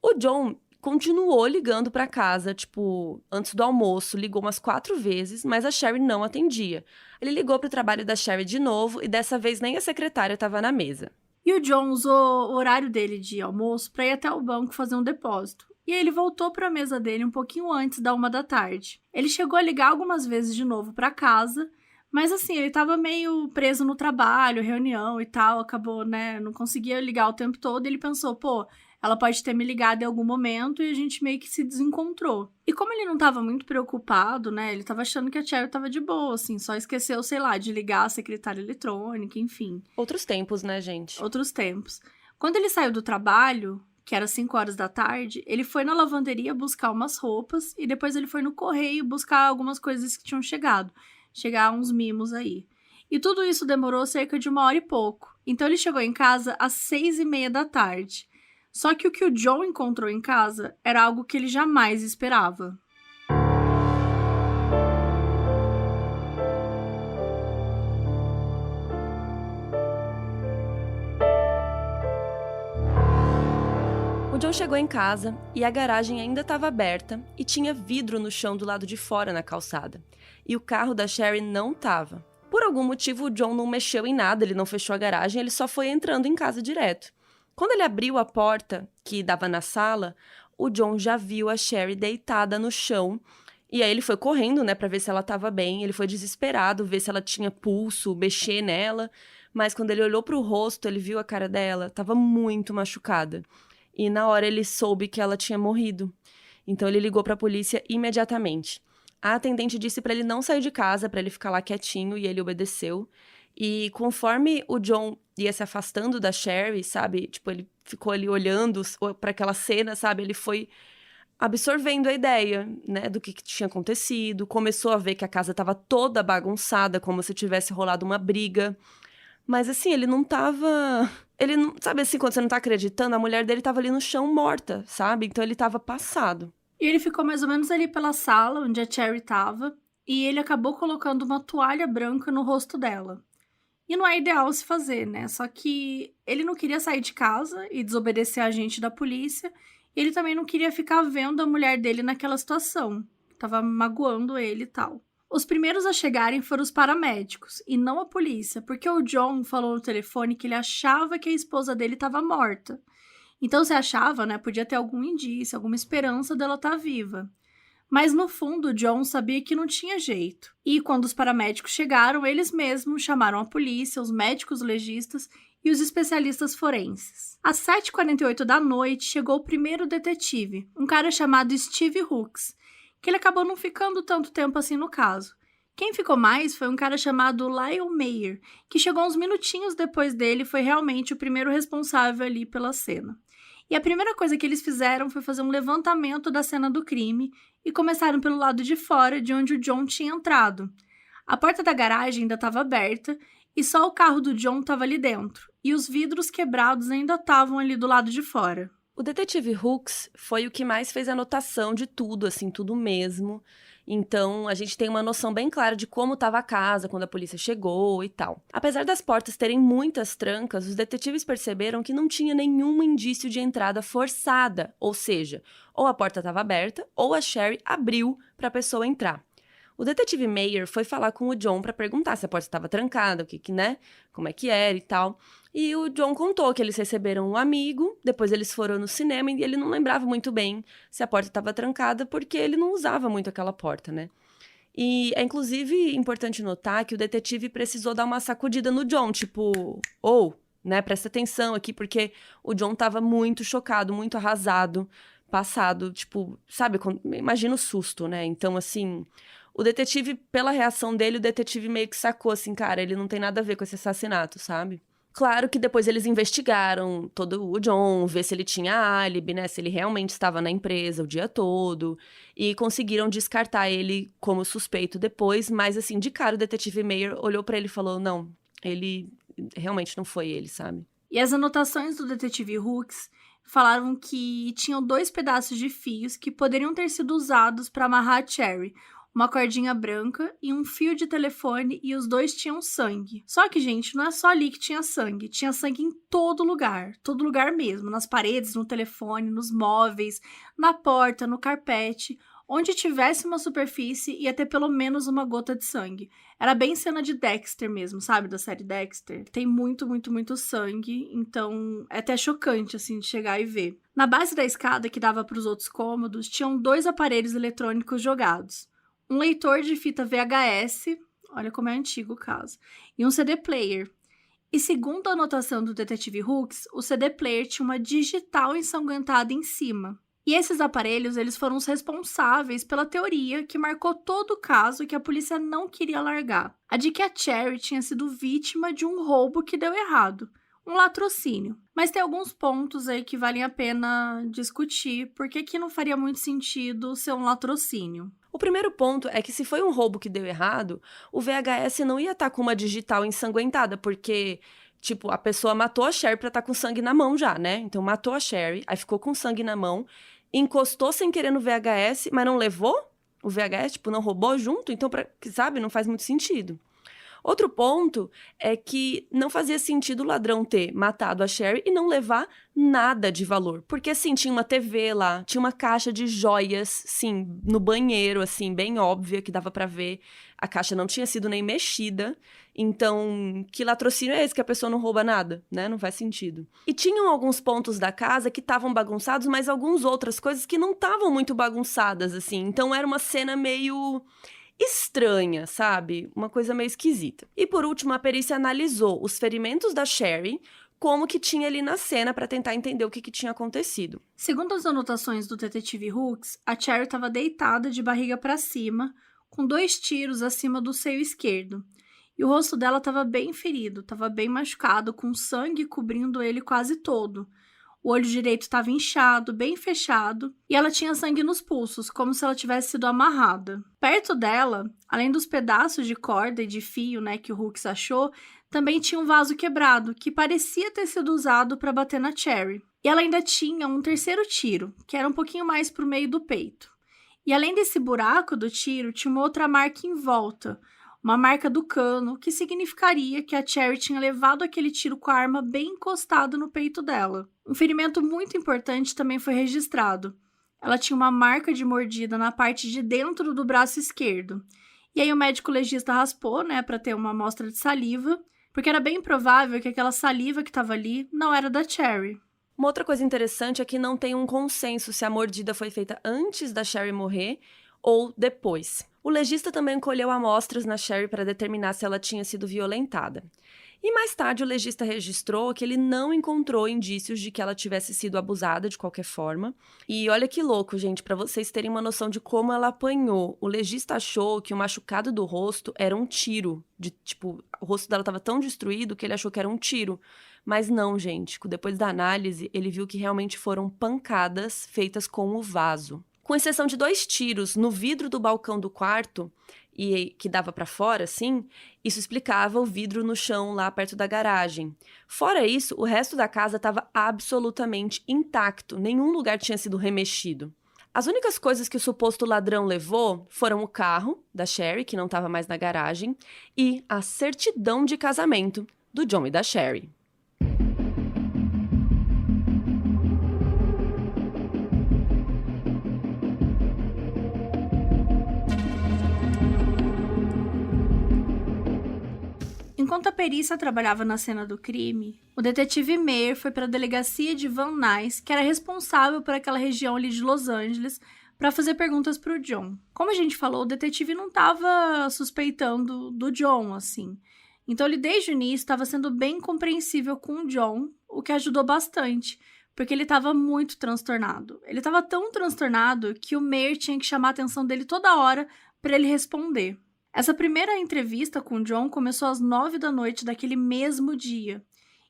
O John continuou ligando pra casa, tipo, antes do almoço, ligou umas 4 vezes, mas a Sherry não atendia. Ele ligou pro trabalho da Sherry de novo e dessa vez nem a secretária estava na mesa. E o John usou o horário dele de almoço para ir até o banco fazer um depósito. E aí ele voltou para a mesa dele um pouquinho antes da 1 da tarde. Ele chegou a ligar algumas vezes de novo para casa, mas assim, ele estava meio preso no trabalho, reunião e tal, acabou, né, não conseguia ligar o tempo todo, e ele pensou, pô, ela pode ter me ligado em algum momento e a gente meio que se desencontrou. E como ele não estava muito preocupado, né, ele estava achando que a Cherry estava de boa, assim, só esqueceu, sei lá, de ligar a secretária eletrônica, enfim. Outros tempos, né, gente? Outros tempos. Quando ele saiu do trabalho, que era 5 horas da tarde, ele foi na lavanderia buscar umas roupas e depois ele foi no correio buscar algumas coisas que tinham chegado. Chegar uns mimos aí. E tudo isso demorou cerca de 1 hora e pouco. Então ele chegou em casa às 6:30 da tarde. Só que o que o John encontrou em casa era algo que ele jamais esperava. O John chegou em casa e a garagem ainda estava aberta e tinha vidro no chão do lado de fora na calçada. E o carro da Sherry não estava. Por algum motivo, o John não mexeu em nada, ele não fechou a garagem, ele só foi entrando em casa direto. Quando ele abriu a porta, que dava na sala, o John já viu a Sherry deitada no chão. E aí ele foi correndo, né, pra ver se ela estava bem. Ele foi desesperado, ver se ela tinha pulso, mexer nela. Mas quando ele olhou pro rosto, ele viu a cara dela, estava muito machucada. E na hora ele soube que ela tinha morrido. Então ele ligou pra polícia imediatamente. A atendente disse pra ele não sair de casa, pra ele ficar lá quietinho, e ele obedeceu. E conforme o John ia se afastando da Sherry, sabe? Tipo, ele ficou ali olhando pra aquela cena, sabe? Ele foi absorvendo a ideia, né? Do que tinha acontecido. Começou a ver que a casa tava toda bagunçada, como se tivesse rolado uma briga. Mas assim, ele não tava... Ele não... Sabe assim, quando você não tá acreditando, a mulher dele tava ali no chão morta, sabe? Então ele tava passado. E ele ficou mais ou menos ali pela sala onde a Cherry tava. E ele acabou colocando uma toalha branca no rosto dela. E não é ideal se fazer, né? Só que ele não queria sair de casa e desobedecer a agente da polícia. E ele também não queria ficar vendo a mulher dele naquela situação. Tava magoando ele e tal. Os primeiros a chegarem foram os paramédicos, e não a polícia, porque o John falou no telefone que ele achava que a esposa dele estava morta. Então, se achava, né, podia ter algum indício, alguma esperança dela estar viva. Mas, no fundo, o John sabia que não tinha jeito. E, quando os paramédicos chegaram, eles mesmos chamaram a polícia, os médicos legistas e os especialistas forenses. Às 7h48 da noite, chegou o primeiro detetive, um cara chamado Steve Hooks, que ele acabou não ficando tanto tempo assim no caso. Quem ficou mais foi um cara chamado Lyle Mayer, que chegou uns minutinhos depois dele e foi realmente o primeiro responsável ali pela cena. E a primeira coisa que eles fizeram foi fazer um levantamento da cena do crime e começaram pelo lado de fora, de onde o John tinha entrado. A porta da garagem ainda estava aberta e só o carro do John estava ali dentro, e os vidros quebrados ainda estavam ali do lado de fora. O detetive Hooks foi o que mais fez a anotação de tudo, assim, tudo mesmo. Então, a gente tem uma noção bem clara de como estava a casa quando a polícia chegou e tal. Apesar das portas terem muitas trancas, os detetives perceberam que não tinha nenhum indício de entrada forçada, ou seja, ou a porta estava aberta ou a Sherry abriu para a pessoa entrar. O detetive Mayer foi falar com o John para perguntar se a porta estava trancada, o que, né, como é que era e tal. E o John contou que eles receberam um amigo, depois eles foram no cinema e ele não lembrava muito bem se a porta estava trancada porque ele não usava muito aquela porta, né? E é inclusive importante notar que o detetive precisou dar uma sacudida no John, tipo, né, presta atenção aqui, porque o John estava muito chocado, muito arrasado, passado, tipo, sabe, imagina o susto, né? Então, assim, o detetive, pela reação dele, o detetive meio que sacou, assim, cara, ele não tem nada a ver com esse assassinato, sabe? Claro que depois eles investigaram todo o John, ver se ele tinha álibi, né? Se ele realmente estava na empresa o dia todo. E conseguiram descartar ele como suspeito depois. Mas, assim, de cara, o detetive Mayer olhou pra ele e falou, não, ele realmente não foi ele, sabe? E as anotações do detetive Hooks falaram que tinham 2 pedaços de fios que poderiam ter sido usados para amarrar a Cherry, uma cordinha branca e um fio de telefone, e os 2 tinham sangue. Só que, gente, não é só ali que tinha sangue em todo lugar mesmo, nas paredes, no telefone, nos móveis, na porta, no carpete. Onde tivesse uma superfície, ia ter pelo menos uma gota de sangue. Era bem cena de Dexter mesmo, sabe? Da série Dexter. Tem muito, muito, muito sangue, então é até chocante, assim, de chegar e ver. Na base da escada que dava para os outros cômodos, tinham 2 aparelhos eletrônicos jogados. Um leitor de fita VHS, olha como é antigo o caso, e um CD player. E segundo a anotação do detetive Hooks, o CD player tinha uma digital ensanguentada em cima. E esses aparelhos, eles foram os responsáveis pela teoria que marcou todo o caso e que a polícia não queria largar. A de que a Cherry tinha sido vítima de um roubo que deu errado. Um latrocínio. Mas tem alguns pontos aí que valem a pena discutir. Por que não faria muito sentido ser um latrocínio? O primeiro ponto é que se foi um roubo que deu errado, o VHS não ia estar com uma digital ensanguentada, porque, tipo, a pessoa matou a Sherry pra estar com sangue na mão já, né? Então matou a Sherry, aí ficou com sangue na mão, encostou sem querer no VHS, mas não levou o VHS, tipo, não roubou junto, então, sabe, não faz muito sentido. Outro ponto é que não fazia sentido o ladrão ter matado a Sherry e não levar nada de valor. Porque, assim, tinha uma TV lá, tinha uma caixa de joias, sim, no banheiro, assim, bem óbvia, que dava pra ver. A caixa não tinha sido nem mexida. Então, que latrocínio é esse que a pessoa não rouba nada, né? Não faz sentido. E tinham alguns pontos da casa que estavam bagunçados, mas algumas outras coisas que não estavam muito bagunçadas, assim. Então, era uma cena meio estranha, sabe? Uma coisa meio esquisita. E por último, a perícia analisou os ferimentos da Sherry, como que tinha ali na cena para tentar entender o que tinha acontecido. Segundo as anotações do detetive Hooks, a Cherry estava deitada de barriga para cima, com 2 tiros acima do seio esquerdo. E o rosto dela estava bem ferido, estava bem machucado, com sangue cobrindo ele quase todo. O olho direito estava inchado, bem fechado, e ela tinha sangue nos pulsos, como se ela tivesse sido amarrada. Perto dela, além dos pedaços de corda e de fio, né, que o Hooks achou, também tinha um vaso quebrado, que parecia ter sido usado para bater na Cherry. E ela ainda tinha um 3º tiro, que era um pouquinho mais para o meio do peito. E além desse buraco do tiro, tinha uma outra marca em volta, uma marca do cano, que significaria que a Cherry tinha levado aquele tiro com a arma bem encostado no peito dela. Um ferimento muito importante também foi registrado. Ela tinha uma marca de mordida na parte de dentro do braço esquerdo. E aí o médico legista raspou, né, para ter uma amostra de saliva, porque era bem provável que aquela saliva que estava ali não era da Cherry. Uma outra coisa interessante é que não tem um consenso se a mordida foi feita antes da Sherry morrer ou depois. O legista também colheu amostras na Sherry para determinar se ela tinha sido violentada. E mais tarde o legista registrou que ele não encontrou indícios de que ela tivesse sido abusada de qualquer forma. E olha que louco, gente, para vocês terem uma noção de como ela apanhou. O legista achou que o machucado do rosto era um tiro. O rosto dela estava tão destruído que ele achou que era um tiro. Mas não, gente. Depois da análise, ele viu que realmente foram pancadas feitas com o vaso. Com exceção de 2 tiros no vidro do balcão do quarto, e que dava para fora, assim, isso explicava o vidro no chão lá perto da garagem. Fora isso, o resto da casa estava absolutamente intacto, nenhum lugar tinha sido remexido. As únicas coisas que o suposto ladrão levou foram o carro da Sherry, que não estava mais na garagem, e a certidão de casamento do John e da Sherry. Enquanto a perícia trabalhava na cena do crime, o detetive Meyer foi para a delegacia de Van Nuys, que era responsável por aquela região ali de Los Angeles, para fazer perguntas para o John. Como a gente falou, o detetive não estava suspeitando do John, assim. Então ele desde o início estava sendo bem compreensível com o John, o que ajudou bastante, porque ele estava muito transtornado. Ele estava tão transtornado que o Meyer tinha que chamar a atenção dele toda hora para ele responder. Essa primeira entrevista com o John começou às 9 da noite daquele mesmo dia.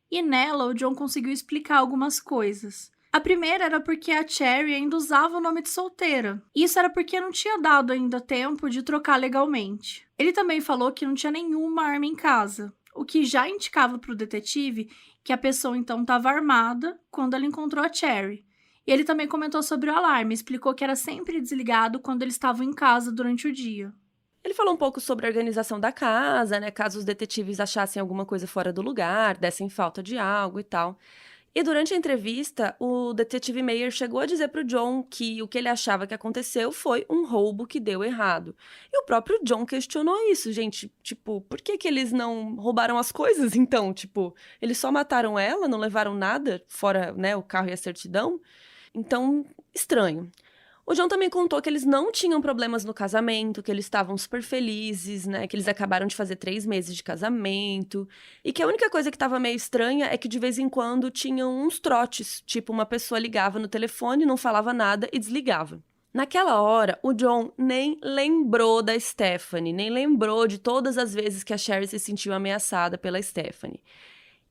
E nela, o John conseguiu explicar algumas coisas. A primeira era porque a Sherry ainda usava o nome de solteira. Isso era porque não tinha dado ainda tempo de trocar legalmente. Ele também falou que não tinha nenhuma arma em casa, o que já indicava para o detetive que a pessoa então estava armada quando ela encontrou a Sherry. E ele também comentou sobre o alarme, explicou que era sempre desligado quando eles estavam em casa durante o dia. Ele falou um pouco sobre a organização da casa, né, caso os detetives achassem alguma coisa fora do lugar, dessem falta de algo e tal. E durante a entrevista, o detetive Meyer chegou a dizer para o John que o que ele achava que aconteceu foi um roubo que deu errado. E o próprio John questionou isso, gente. Por que eles não roubaram as coisas, então? Eles só mataram ela, não levaram nada, fora, né, o carro e a certidão? Então, estranho. O John também contou que eles não tinham problemas no casamento, que eles estavam super felizes, né? Que eles acabaram de fazer 3 meses de casamento. E que a única coisa que estava meio estranha é que de vez em quando tinham uns trotes. Uma pessoa ligava no telefone, não falava nada e desligava. Naquela hora, o John nem lembrou da Stephanie, nem lembrou de todas as vezes que a Sherry se sentiu ameaçada pela Stephanie.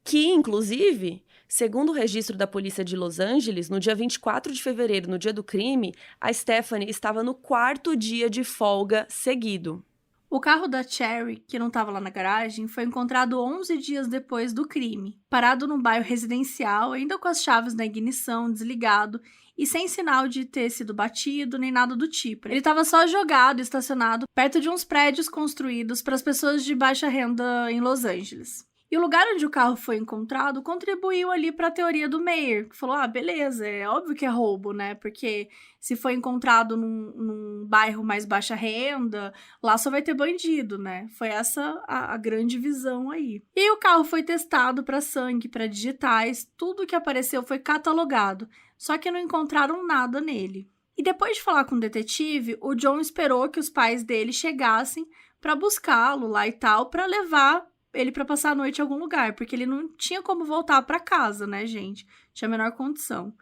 Que, inclusive, segundo o registro da polícia de Los Angeles, no dia 24 de fevereiro, no dia do crime, a Stephanie estava no 4º dia de folga seguido. O carro da Sherry, que não estava lá na garagem, foi encontrado 11 dias depois do crime, parado num bairro residencial, ainda com as chaves na ignição, desligado e sem sinal de ter sido batido nem nada do tipo. Ele estava só jogado, estacionado, perto de uns prédios construídos para as pessoas de baixa renda em Los Angeles. E o lugar onde o carro foi encontrado contribuiu ali para a teoria do Meyer, que falou, beleza, é óbvio que é roubo, né? Porque se foi encontrado num bairro mais baixa renda, lá só vai ter bandido, né? Foi essa a grande visão aí. E aí o carro foi testado para sangue, para digitais, tudo que apareceu foi catalogado, só que não encontraram nada nele. E depois de falar com o detetive, o John esperou que os pais dele chegassem para buscá-lo lá e tal, para levar ele para passar a noite em algum lugar, porque ele não tinha como voltar para casa, né, gente? Tinha a menor condição.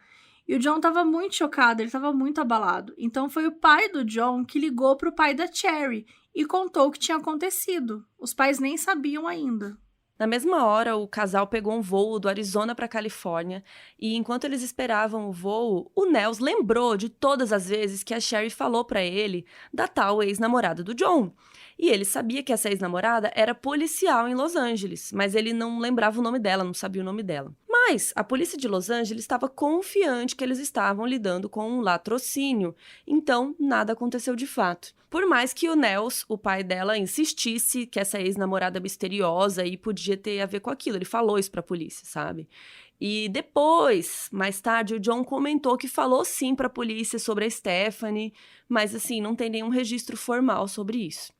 E o John tava muito chocado, ele tava muito abalado. Então foi o pai do John que ligou pro pai da Sherry e contou o que tinha acontecido. Os pais nem sabiam ainda. Na mesma hora, o casal pegou um voo do Arizona para a Califórnia e, enquanto eles esperavam o voo, o Nels lembrou de todas as vezes que a Sherry falou para ele da tal ex-namorada do John. E ele sabia que essa ex-namorada era policial em Los Angeles, mas ele não lembrava o nome dela, não sabia o nome dela. Mas a polícia de Los Angeles estava confiante que eles estavam lidando com um latrocínio, então nada aconteceu de fato. Por mais que o Nels, o pai dela, insistisse que essa ex-namorada misteriosa aí podia ter a ver com aquilo, ele falou isso pra polícia, sabe? E depois, mais tarde, o John comentou que falou sim pra polícia sobre a Stephanie, mas assim, não tem nenhum registro formal sobre isso.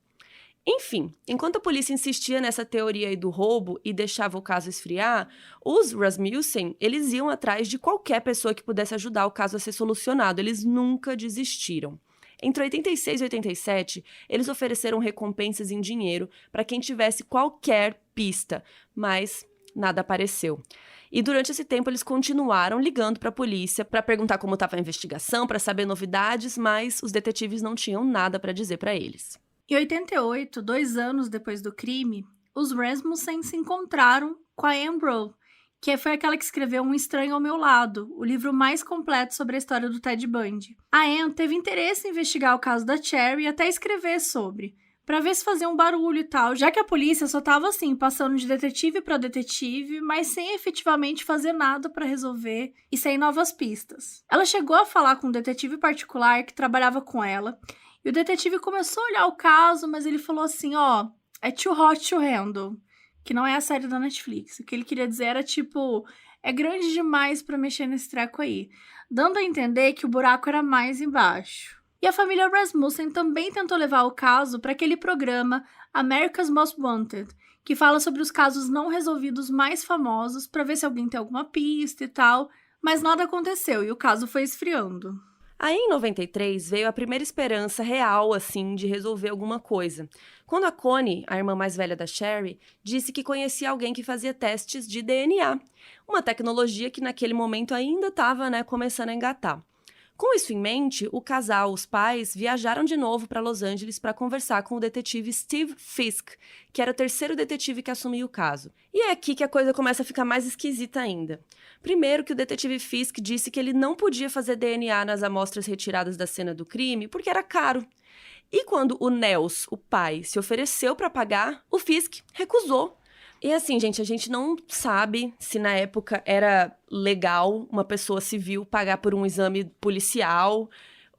Enfim, enquanto a polícia insistia nessa teoria aí do roubo e deixava o caso esfriar, os Rasmussen, eles iam atrás de qualquer pessoa que pudesse ajudar o caso a ser solucionado. Eles nunca desistiram. Entre 86 e 87, eles ofereceram recompensas em dinheiro para quem tivesse qualquer pista, mas nada apareceu. E durante esse tempo eles continuaram ligando para a polícia para perguntar como estava a investigação, para saber novidades, mas os detetives não tinham nada para dizer para eles. Em 88, 2 anos depois do crime, os Rasmussen se encontraram com a Anne Breaux, que foi aquela que escreveu Um Estranho ao Meu Lado, o livro mais completo sobre a história do Ted Bundy. A Anne teve interesse em investigar o caso da Cherry e até escrever sobre, para ver se fazia um barulho e tal, já que a polícia só tava assim, passando de detetive para detetive, mas sem efetivamente fazer nada para resolver e sem novas pistas. Ela chegou a falar com um detetive particular que trabalhava com ela, e o detetive começou a olhar o caso, mas ele falou assim, é too hot to handle, que não é a série da Netflix. O que ele queria dizer era tipo, é grande demais pra mexer nesse treco aí, dando a entender que o buraco era mais embaixo. E a família Rasmussen também tentou levar o caso para aquele programa America's Most Wanted, que fala sobre os casos não resolvidos mais famosos para ver se alguém tem alguma pista e tal, mas nada aconteceu e o caso foi esfriando. Aí, em 93, veio a primeira esperança real, assim, de resolver alguma coisa. Quando a Connie, a irmã mais velha da Cherry, disse que conhecia alguém que fazia testes de DNA. Uma tecnologia que naquele momento ainda estava, começando a engatar. Com isso em mente, o casal, os pais, viajaram de novo para Los Angeles para conversar com o detetive Steve Fisk, que era o terceiro detetive que assumiu o caso. E é aqui que a coisa começa a ficar mais esquisita ainda. Primeiro que o detetive Fisk disse que ele não podia fazer DNA nas amostras retiradas da cena do crime porque era caro. E quando o Nels, o pai, se ofereceu para pagar, o Fisk recusou. E assim, gente, a gente não sabe se na época era legal uma pessoa civil pagar por um exame policial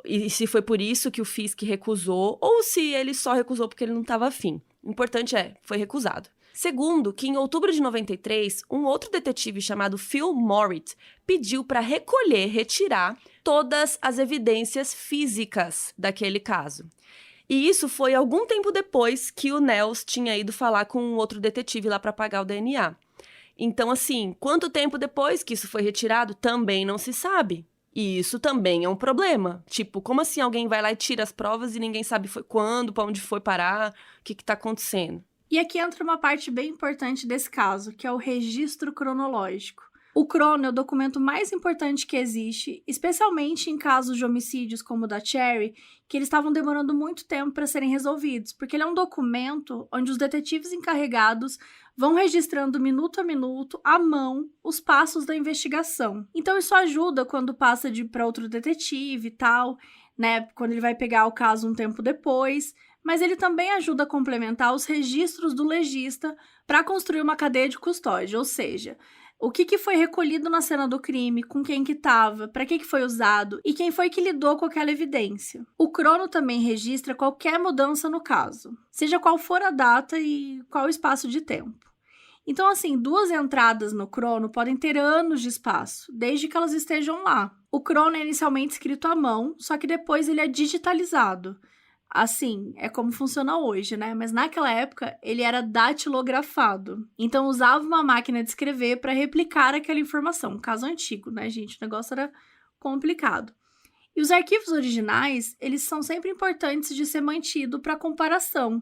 e se foi por isso que o Fisk recusou ou se ele só recusou porque ele não estava afim. O importante foi recusado. Segundo, que em outubro de 93, um outro detetive chamado Phil Morritt pediu para retirar todas as evidências físicas daquele caso. E isso foi algum tempo depois que o Nels tinha ido falar com um outro detetive lá para pagar o DNA. Então, assim, quanto tempo depois que isso foi retirado, também não se sabe. E isso também é um problema. Tipo, como assim alguém vai lá e tira as provas e ninguém sabe foi quando, para onde foi parar, o que tá acontecendo? E aqui entra uma parte bem importante desse caso, que é o registro cronológico. O crono é o documento mais importante que existe, especialmente em casos de homicídios como o da Cherry, que eles estavam demorando muito tempo para serem resolvidos, porque ele é um documento onde os detetives encarregados vão registrando minuto a minuto, à mão, os passos da investigação. Então isso ajuda quando passa para outro detetive e tal, quando ele vai pegar o caso um tempo depois, mas ele também ajuda a complementar os registros do legista para construir uma cadeia de custódia, ou seja, o que foi recolhido na cena do crime, com quem que estava, para que foi usado e quem foi que lidou com aquela evidência. O crono também registra qualquer mudança no caso, seja qual for a data e qual o espaço de tempo. Então, assim, 2 entradas no crono podem ter anos de espaço, desde que elas estejam lá. O crono é inicialmente escrito à mão, só que depois ele é digitalizado. Assim, é como funciona hoje, Mas naquela época, ele era datilografado. Então, usava uma máquina de escrever para replicar aquela informação. Um caso antigo, gente? O negócio era complicado. E os arquivos originais, eles são sempre importantes de ser mantido para comparação.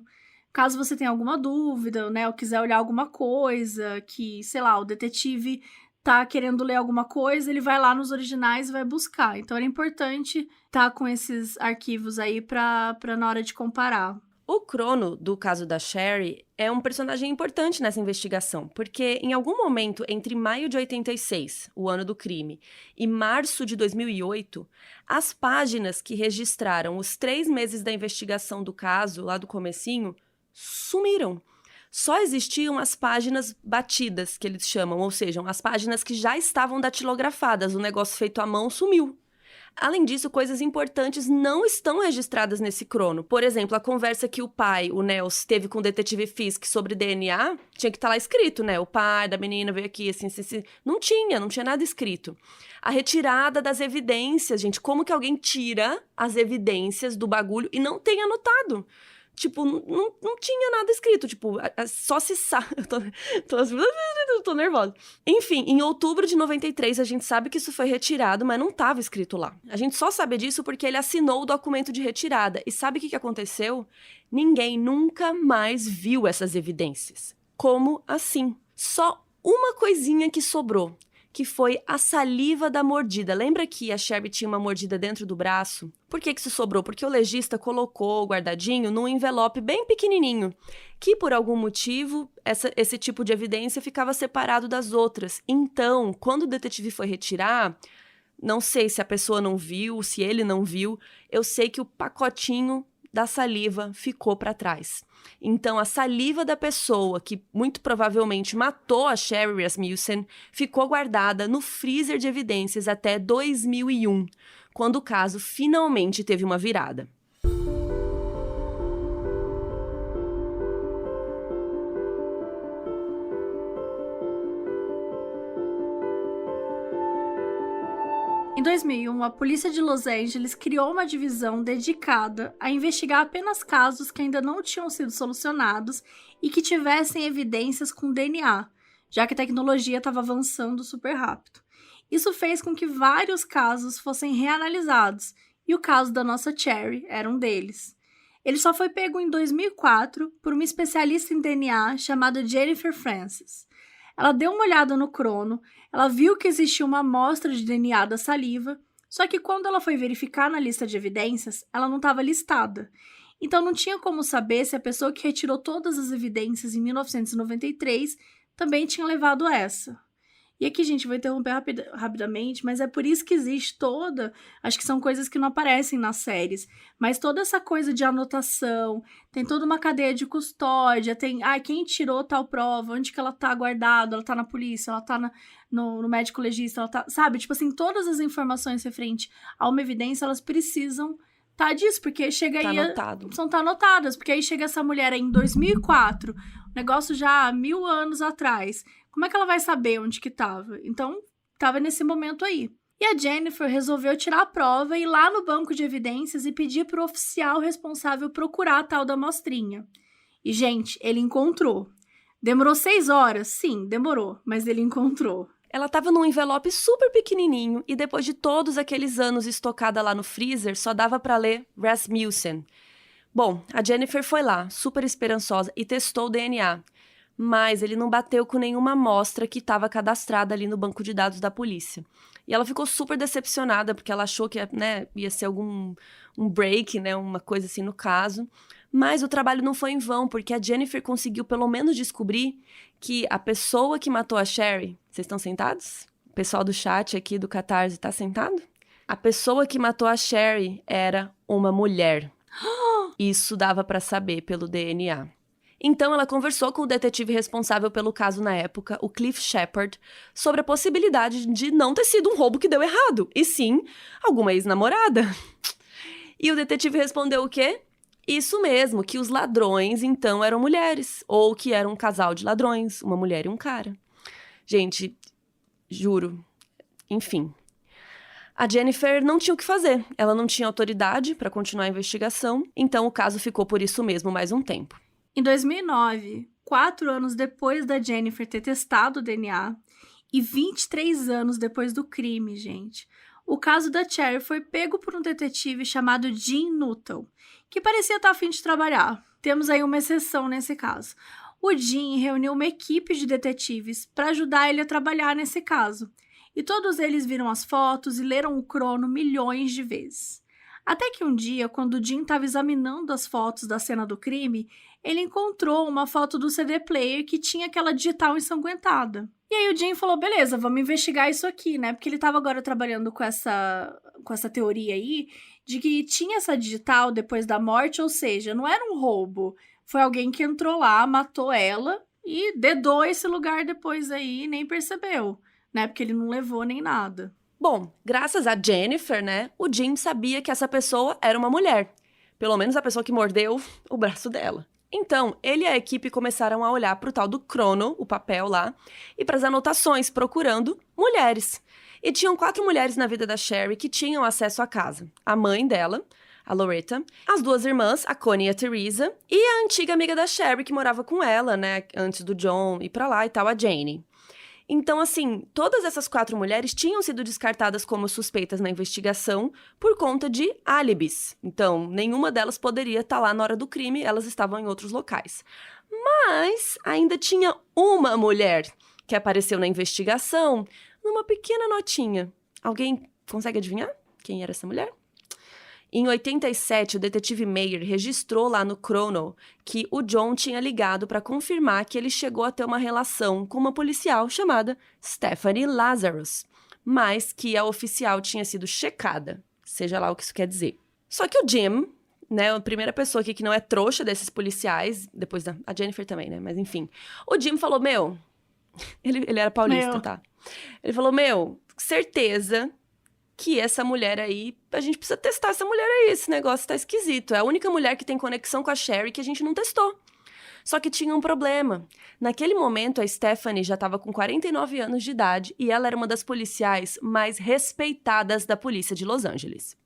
Caso você tenha alguma dúvida, ou quiser olhar alguma coisa, que, sei lá, o detetive tá querendo ler alguma coisa, ele vai lá nos originais e vai buscar. Então, era importante estar com esses arquivos aí para na hora de comparar. O crono do caso da Cherry é um personagem importante nessa investigação, porque em algum momento entre maio de 86, o ano do crime, e março de 2008, as páginas que registraram os 3 meses da investigação do caso, lá do comecinho, sumiram. Só existiam as páginas batidas, que eles chamam, ou seja, as páginas que já estavam datilografadas, o negócio feito à mão sumiu. Além disso, coisas importantes não estão registradas nesse crono. Por exemplo, a conversa que o pai, o Nels, teve com o detetive Fisk sobre DNA, tinha que estar lá escrito, O pai da menina veio aqui, assim. Não tinha nada escrito. A retirada das evidências, gente, como que alguém tira as evidências do bagulho e não tem anotado? Tipo, não tinha nada escrito, tipo, só se sabe. Tô nervosa. Enfim, em outubro de 93, a gente sabe que isso foi retirado, mas não estava escrito lá. A gente só sabe disso porque ele assinou o documento de retirada. E sabe o que aconteceu? Ninguém nunca mais viu essas evidências. Como assim? Só uma coisinha que sobrou, que foi a saliva da mordida. Lembra que a Sherry tinha uma mordida dentro do braço? Por que isso sobrou? Porque o legista colocou guardadinho num envelope bem pequenininho, que por algum motivo esse tipo de evidência ficava separado das outras. Então, quando o detetive foi retirar, não sei se a pessoa não viu, se ele não viu, eu sei que o pacotinho da saliva ficou para trás. Então, a saliva da pessoa que muito provavelmente matou a Sherry Rasmussen ficou guardada no freezer de evidências até 2001, quando o caso finalmente teve uma virada. Em 2001, a polícia de Los Angeles criou uma divisão dedicada a investigar apenas casos que ainda não tinham sido solucionados e que tivessem evidências com DNA, já que a tecnologia estava avançando super rápido. Isso fez com que vários casos fossem reanalisados, e o caso da nossa Sherry era um deles. Ele só foi pego em 2004 por uma especialista em DNA chamada Jennifer Francis. Ela deu uma olhada no crono, ela viu que existia uma amostra de DNA da saliva, só que quando ela foi verificar na lista de evidências, ela não estava listada. Então não tinha como saber se a pessoa que retirou todas as evidências em 1993 também tinha levado essa. E aqui, gente, vou interromper rapidamente, mas é por isso que existe acho que são coisas que não aparecem nas séries, mas toda essa coisa de anotação, tem toda uma cadeia de custódia, tem, quem tirou tal prova, onde que ela tá guardada, ela tá na polícia, ela tá no médico legista, ela tá, sabe? Tipo assim, todas as informações referentes a uma evidência, elas precisam disso, porque chega aí... Tá anotadas, porque aí chega essa mulher aí em 2004, negócio já há 1000 anos atrás. Como é que ela vai saber onde que tava? Então, tava nesse momento aí. E a Jennifer resolveu tirar a prova e ir lá no banco de evidências e pedir pro oficial responsável procurar a tal da amostrinha. E, gente, ele encontrou. Demorou 6 horas? Sim, demorou, mas ele encontrou. Ela estava num envelope super pequenininho e depois de todos aqueles anos estocada lá no freezer, só dava para ler Rasmussen. Bom, a Jennifer foi lá, super esperançosa, e testou o DNA. Mas ele não bateu com nenhuma amostra que estava cadastrada ali no banco de dados da polícia. E ela ficou super decepcionada, porque ela achou que ia ser um break, uma coisa assim no caso. Mas o trabalho não foi em vão, porque a Jennifer conseguiu pelo menos descobrir que a pessoa que matou a Sherry... Vocês estão sentados? O pessoal do chat aqui do Catarse está sentado? A pessoa que matou a Sherry era uma mulher. Isso dava para saber pelo DNA. Então, ela conversou com o detetive responsável pelo caso na época, o Cliff Shepard, sobre a possibilidade de não ter sido um roubo que deu errado, e sim, alguma ex-namorada. E o detetive respondeu o quê? Isso mesmo, que os ladrões, então, eram mulheres, ou que era um casal de ladrões, uma mulher e um cara. Gente, juro, enfim. A Jennifer não tinha o que fazer, ela não tinha autoridade para continuar a investigação, então o caso ficou por isso mesmo mais um tempo. Em 2009, 4 anos depois da Jennifer ter testado o DNA e 23 anos depois do crime, gente, o caso da Sherry foi pego por um detetive chamado Jim Nuttall, que parecia estar a fim de trabalhar. Temos aí uma exceção nesse caso. O Jim reuniu uma equipe de detetives para ajudar ele a trabalhar nesse caso, e todos eles viram as fotos e leram o crono milhões de vezes. Até que um dia, quando o Jim estava examinando as fotos da cena do crime, ele encontrou uma foto do CD player que tinha aquela digital ensanguentada. E aí o Jim falou, beleza, vamos investigar isso aqui, né? Porque ele estava agora trabalhando com essa teoria aí, de que tinha essa digital depois da morte, ou seja, não era um roubo. Foi alguém que entrou lá, matou ela e dedou esse lugar depois aí e nem percebeu, né? Porque ele não levou nem nada. Bom, graças a Jennifer, o Jim sabia que essa pessoa era uma mulher. Pelo menos a pessoa que mordeu o braço dela. Então, ele e a equipe começaram a olhar para o tal do crono, o papel lá, e para as anotações, procurando mulheres. E tinham 4 mulheres na vida da Sherry que tinham acesso à casa. A mãe dela, a Loretta, as 2 irmãs, a Connie e a Teresa, e a antiga amiga da Sherry que morava com ela, né, antes do John ir pra lá e tal, a Jane. Então, assim, todas essas 4 mulheres tinham sido descartadas como suspeitas na investigação por conta de álibis. Então, nenhuma delas poderia estar lá na hora do crime, elas estavam em outros locais. Mas ainda tinha uma mulher que apareceu na investigação numa pequena notinha. Alguém consegue adivinhar quem era essa mulher? Em 87, o detetive Meyer registrou lá no Chrono que o John tinha ligado para confirmar que ele chegou a ter uma relação com uma policial chamada Stephanie Lazarus, mas que a oficial tinha sido checada, seja lá o que isso quer dizer. Só que o Jim, né, a primeira pessoa aqui que não é trouxa desses policiais, depois a Jennifer também, né, mas enfim, o Jim falou, ele era paulista, tá? Ele falou, certeza que essa mulher aí, a gente precisa testar essa mulher aí, esse negócio tá esquisito. É a única mulher que tem conexão com a Sherry que a gente não testou. Só que tinha um problema. Naquele momento, a Stephanie já estava com 49 anos de idade e ela era uma das policiais mais respeitadas da polícia de Los Angeles.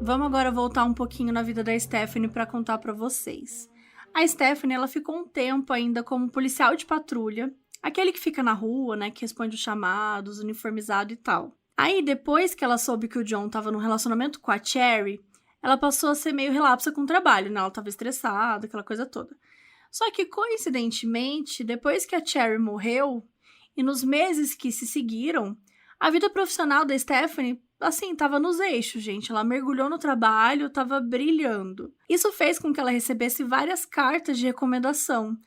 Vamos agora voltar um pouquinho na vida da Stephanie para contar para vocês. A Stephanie, ela ficou um tempo ainda como policial de patrulha, aquele que fica na rua, né, que responde os chamados, uniformizado e tal. Aí, depois que ela soube que o John estava num relacionamento com a Cherry, ela passou a ser meio relapsa com o trabalho, né? Ela estava estressada, aquela coisa toda. Só que, coincidentemente, depois que a Cherry morreu, e nos meses que se seguiram, a vida profissional da Stephanie, assim, tava nos eixos, gente. Ela mergulhou no trabalho, tava brilhando. Isso fez com que ela recebesse várias cartas de recomendação.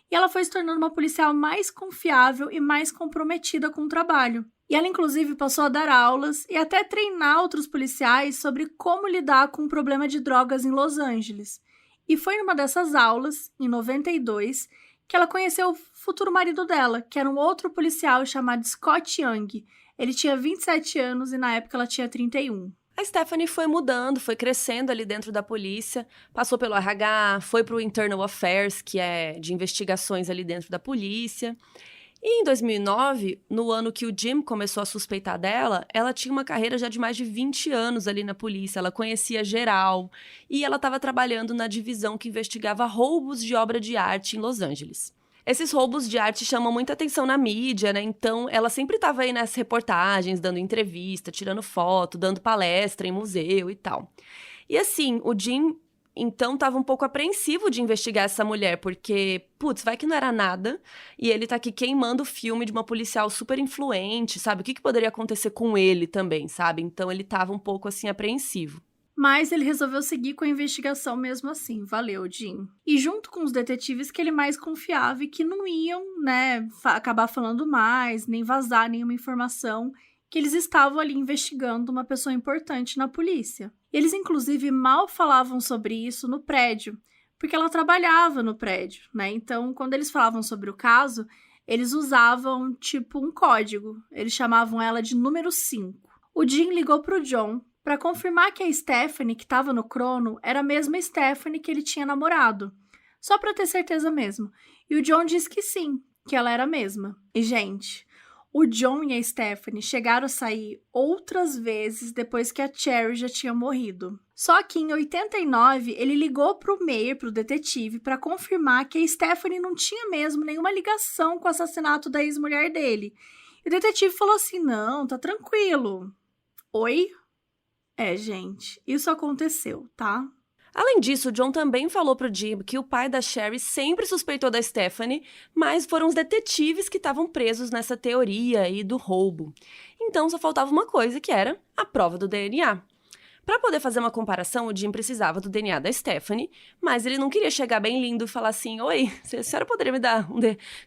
E ela foi se tornando uma policial mais confiável e mais comprometida com o trabalho. E ela, inclusive, passou a dar aulas e até treinar outros policiais sobre como lidar com o problema de drogas em Los Angeles. E foi numa dessas aulas, em 92, que ela conheceu o futuro marido dela, que era um outro policial chamado Scott Young. Ele tinha 27 anos e na época ela tinha 31. A Stephanie foi mudando, foi crescendo ali dentro da polícia, passou pelo RH, foi pro Internal Affairs, que é de investigações ali dentro da polícia. E em 2009, no ano que o Jim começou a suspeitar dela, ela tinha uma carreira já de mais de 20 anos ali na polícia, ela conhecia geral e ela estava trabalhando na divisão que investigava roubos de obra de arte em Los Angeles. Esses roubos de arte chamam muita atenção na mídia, né? Então, ela sempre estava aí nas reportagens, dando entrevista, tirando foto, dando palestra em museu e tal. E assim, o Jim, então, estava um pouco apreensivo de investigar essa mulher, porque, vai que não era nada, e ele tá aqui queimando o filme de uma policial super influente, sabe? O que poderia acontecer com ele também, sabe? Então, ele estava um pouco, assim, apreensivo. Mas ele resolveu seguir com a investigação mesmo assim. Valeu, Jim. E junto com os detetives que ele mais confiava e que não iam, né, acabar falando mais, nem vazar nenhuma informação, que eles estavam ali investigando uma pessoa importante na polícia. Eles, inclusive, mal falavam sobre isso no prédio, porque ela trabalhava no prédio, né? Então, quando eles falavam sobre o caso, eles usavam, tipo, um código. Eles chamavam ela de número 5. O Jim ligou pro John para confirmar que a Stephanie, que estava no Chrono, era a mesma Stephanie que ele tinha namorado. Só para ter certeza mesmo. E o John disse que sim, que ela era a mesma. E, gente, o John e a Stephanie chegaram a sair outras vezes depois que a Cherry já tinha morrido. Só que em 89, ele ligou pro Meyer, pro detetive, para confirmar que a Stephanie não tinha mesmo nenhuma ligação com o assassinato da ex-mulher dele. E o detetive falou assim, não, tá tranquilo. Oi? Gente, isso aconteceu, tá? Além disso, o John também falou pro Jim que o pai da Sherry sempre suspeitou da Stephanie, mas foram os detetives que estavam presos nessa teoria aí do roubo. Então só faltava uma coisa, que era a prova do DNA. Para poder fazer uma comparação, o Jim precisava do DNA da Stephanie, mas ele não queria chegar bem lindo e falar assim, oi, a senhora poderia me dar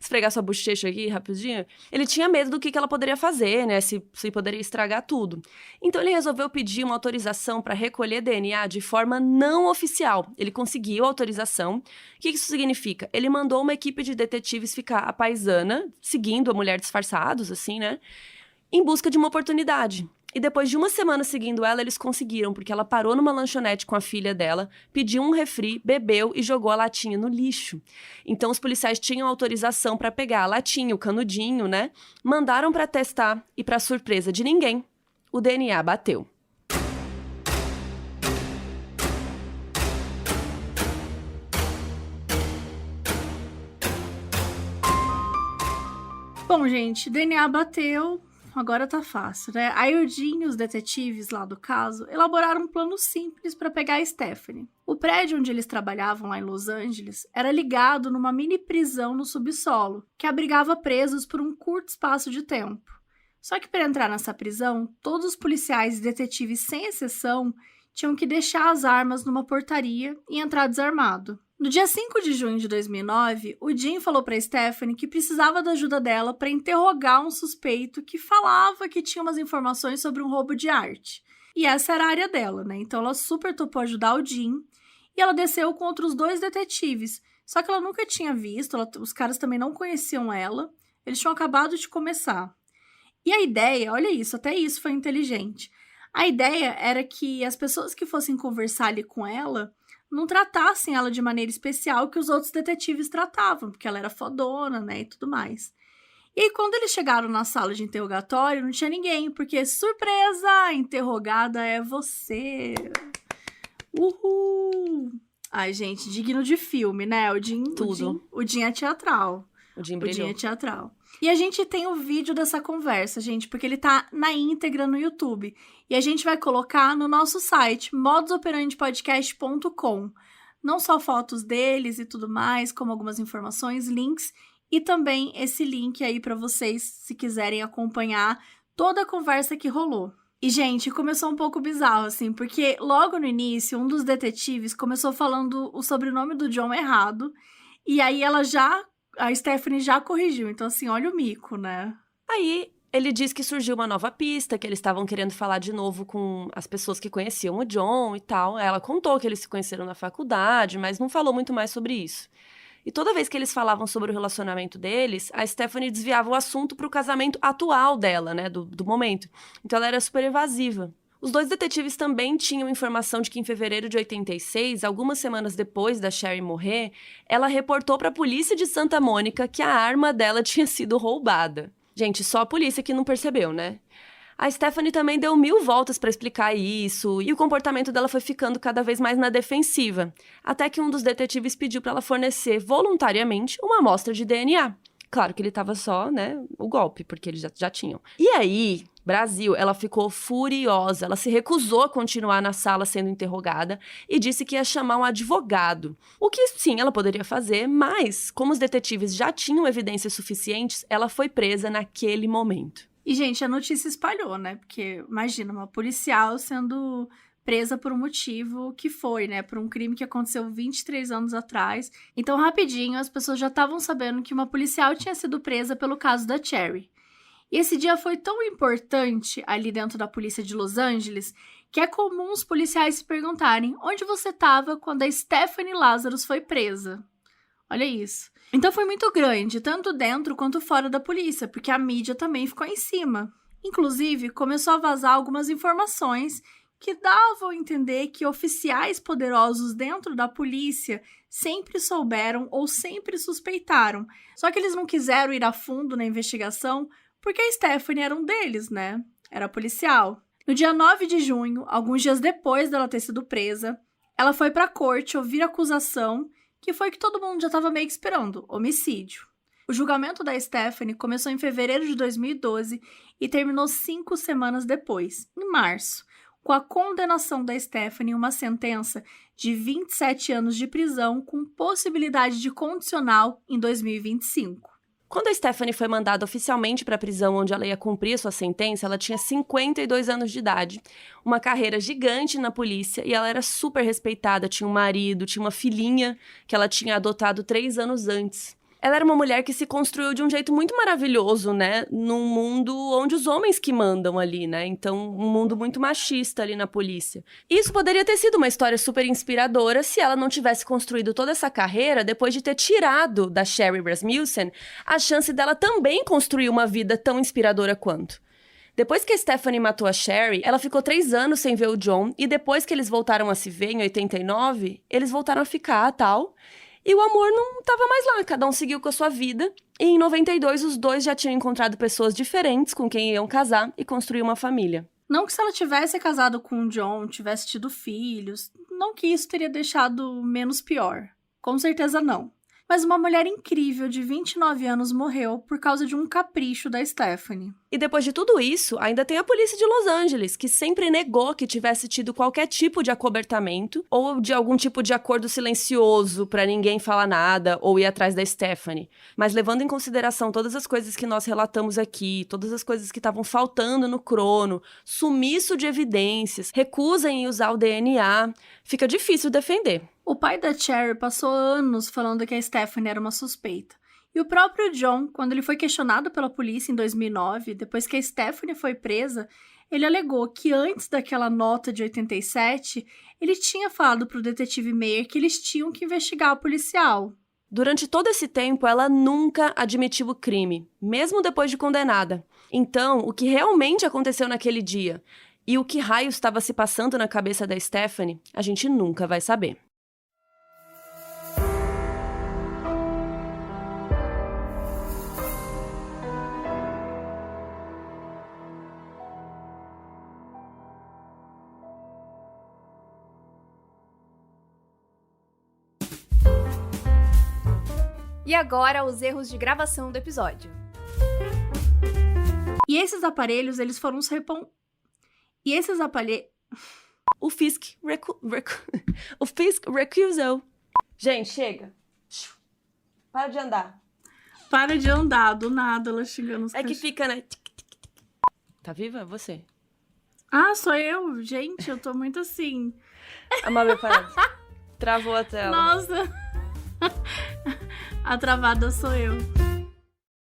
esfregar sua bochecha aqui rapidinho? Ele tinha medo do que ela poderia fazer, né, se poderia estragar tudo. Então ele resolveu pedir uma autorização para recolher DNA de forma não oficial. Ele conseguiu a autorização. O que isso significa? Ele mandou uma equipe de detetives ficar à paisana, seguindo a mulher disfarçados, assim, né, em busca de uma oportunidade. E depois de uma semana seguindo ela, eles conseguiram, porque ela parou numa lanchonete com a filha dela, pediu um refri, bebeu e jogou a latinha no lixo. Então os policiais tinham autorização para pegar a latinha, o canudinho, né? Mandaram para testar e, para surpresa de ninguém, o DNA bateu. Bom, gente, DNA bateu, agora tá fácil, né? A Eugene e os detetives lá do caso elaboraram um plano simples para pegar a Stephanie. O prédio onde eles trabalhavam lá em Los Angeles era ligado numa mini prisão no subsolo, que abrigava presos por um curto espaço de tempo. Só que para entrar nessa prisão, todos os policiais e detetives, sem exceção, tinham que deixar as armas numa portaria e entrar desarmado. No dia 5 de junho de 2009, o Jim falou para Stephanie que precisava da ajuda dela para interrogar um suspeito que falava que tinha umas informações sobre um roubo de arte. E essa era a área dela, né? Então ela super topou ajudar o Jim e ela desceu com outros 2 detetives. Só que ela nunca tinha visto, os caras também não conheciam ela, eles tinham acabado de começar. E a ideia, olha isso, até isso foi inteligente. A ideia era que as pessoas que fossem conversar ali com ela não tratassem ela de maneira especial que os outros detetives tratavam, porque ela era fodona, né, e tudo mais. E aí, quando eles chegaram na sala de interrogatório, não tinha ninguém, porque, surpresa, a interrogada é você. Uhul! Ai, gente, digno de filme, né? O Jim é teatral. O Jim brilhou. É teatral. E a gente tem o vídeo dessa conversa, gente, porque ele tá na íntegra no YouTube. E a gente vai colocar no nosso site, modusoperandipodcast.com. Não só fotos deles e tudo mais, como algumas informações, links, e também esse link aí para vocês, se quiserem acompanhar toda a conversa que rolou. E, gente, começou um pouco bizarro, assim, porque logo no início, um dos detetives começou falando o sobrenome do John errado, e aí a Stephanie já corrigiu, então assim, olha o mico, né? Aí ele diz que surgiu uma nova pista, que eles estavam querendo falar de novo com as pessoas que conheciam o John e tal. Ela contou que eles se conheceram na faculdade, mas não falou muito mais sobre isso. E toda vez que eles falavam sobre o relacionamento deles, a Stephanie desviava o assunto para o casamento atual dela, né, do momento. Então ela era super evasiva. Os 2 detetives também tinham informação de que em fevereiro de 86, algumas semanas depois da Sherry morrer, ela reportou para a polícia de Santa Mônica que a arma dela tinha sido roubada. Gente, só a polícia que não percebeu, né? A Stephanie também deu 1000 voltas para explicar isso, e o comportamento dela foi ficando cada vez mais na defensiva, até que um dos detetives pediu para ela fornecer voluntariamente uma amostra de DNA. Claro que ele tava só, né, o golpe, porque eles já tinham. E aí, Brasil, ela ficou furiosa, ela se recusou a continuar na sala sendo interrogada e disse que ia chamar um advogado. O que, sim, ela poderia fazer, mas, como os detetives já tinham evidências suficientes, ela foi presa naquele momento. E, gente, a notícia espalhou, né? Porque, imagina, uma policial sendo presa por um motivo que foi, né? Por um crime que aconteceu 23 anos atrás. Então, rapidinho, as pessoas já estavam sabendo que uma policial tinha sido presa pelo caso da Sherry. E esse dia foi tão importante ali dentro da polícia de Los Angeles que é comum os policiais se perguntarem onde você estava quando a Stephanie Lazarus foi presa. Olha isso. Então foi muito grande, tanto dentro quanto fora da polícia, porque a mídia também ficou em cima. Inclusive, começou a vazar algumas informações que davam a entender que oficiais poderosos dentro da polícia sempre souberam ou sempre suspeitaram. Só que eles não quiseram ir a fundo na investigação porque a Stephanie era um deles, né? Era policial. No dia 9 de junho, alguns dias depois dela ter sido presa, ela foi para a corte ouvir a acusação, que foi que todo mundo já estava meio que esperando, homicídio. O julgamento da Stephanie começou em fevereiro de 2012 e terminou 5 semanas depois, em março, com a condenação da Stephanie em uma sentença de 27 anos de prisão com possibilidade de condicional em 2025. Quando a Stephanie foi mandada oficialmente para a prisão onde ela ia cumprir a sua sentença, ela tinha 52 anos de idade, uma carreira gigante na polícia e ela era super respeitada, tinha um marido, tinha uma filhinha que ela tinha adotado 3 anos antes. Ela era uma mulher que se construiu de um jeito muito maravilhoso, né? Num mundo onde os homens que mandam ali, né? Então, um mundo muito machista ali na polícia. Isso poderia ter sido uma história super inspiradora se ela não tivesse construído toda essa carreira depois de ter tirado da Sherry Rasmussen a chance dela também construir uma vida tão inspiradora quanto. Depois que a Stephanie matou a Sherry, ela ficou 3 anos sem ver o John, e depois que eles voltaram a se ver, em 89, eles voltaram a ficar, tal. E o amor não tava mais lá, cada um seguiu com a sua vida. E em 92, os dois já tinham encontrado pessoas diferentes com quem iam casar e construir uma família. Não que se ela tivesse casado com o John, tivesse tido filhos, não que isso teria deixado menos pior. Com certeza não. Mas uma mulher incrível de 29 anos morreu por causa de um capricho da Stephanie. E depois de tudo isso, ainda tem a polícia de Los Angeles, que sempre negou que tivesse tido qualquer tipo de acobertamento ou de algum tipo de acordo silencioso pra ninguém falar nada ou ir atrás da Stephanie. Mas levando em consideração todas as coisas que nós relatamos aqui, todas as coisas que estavam faltando no crono, sumiço de evidências, recusa em usar o DNA, fica difícil defender. O pai da Sherry passou anos falando que a Stephanie era uma suspeita. E o próprio John, quando ele foi questionado pela polícia em 2009, depois que a Stephanie foi presa, ele alegou que antes daquela nota de 87, ele tinha falado para o detetive Meyer que eles tinham que investigar o policial. Durante todo esse tempo, ela nunca admitiu o crime, mesmo depois de condenada. Então, o que realmente aconteceu naquele dia e o que raios estava se passando na cabeça da Stephanie, a gente nunca vai saber. E agora, os erros de gravação do episódio. E esses aparelhos, eles foram os O Fisk recusou. Gente, chega. Para de andar. Para de andar, do nada ela xingando os É que fica, né? Tá viva? Você. Ah, sou eu? Gente, eu tô muito assim. Amável parada. Travou a tela. Nossa. A travada sou eu.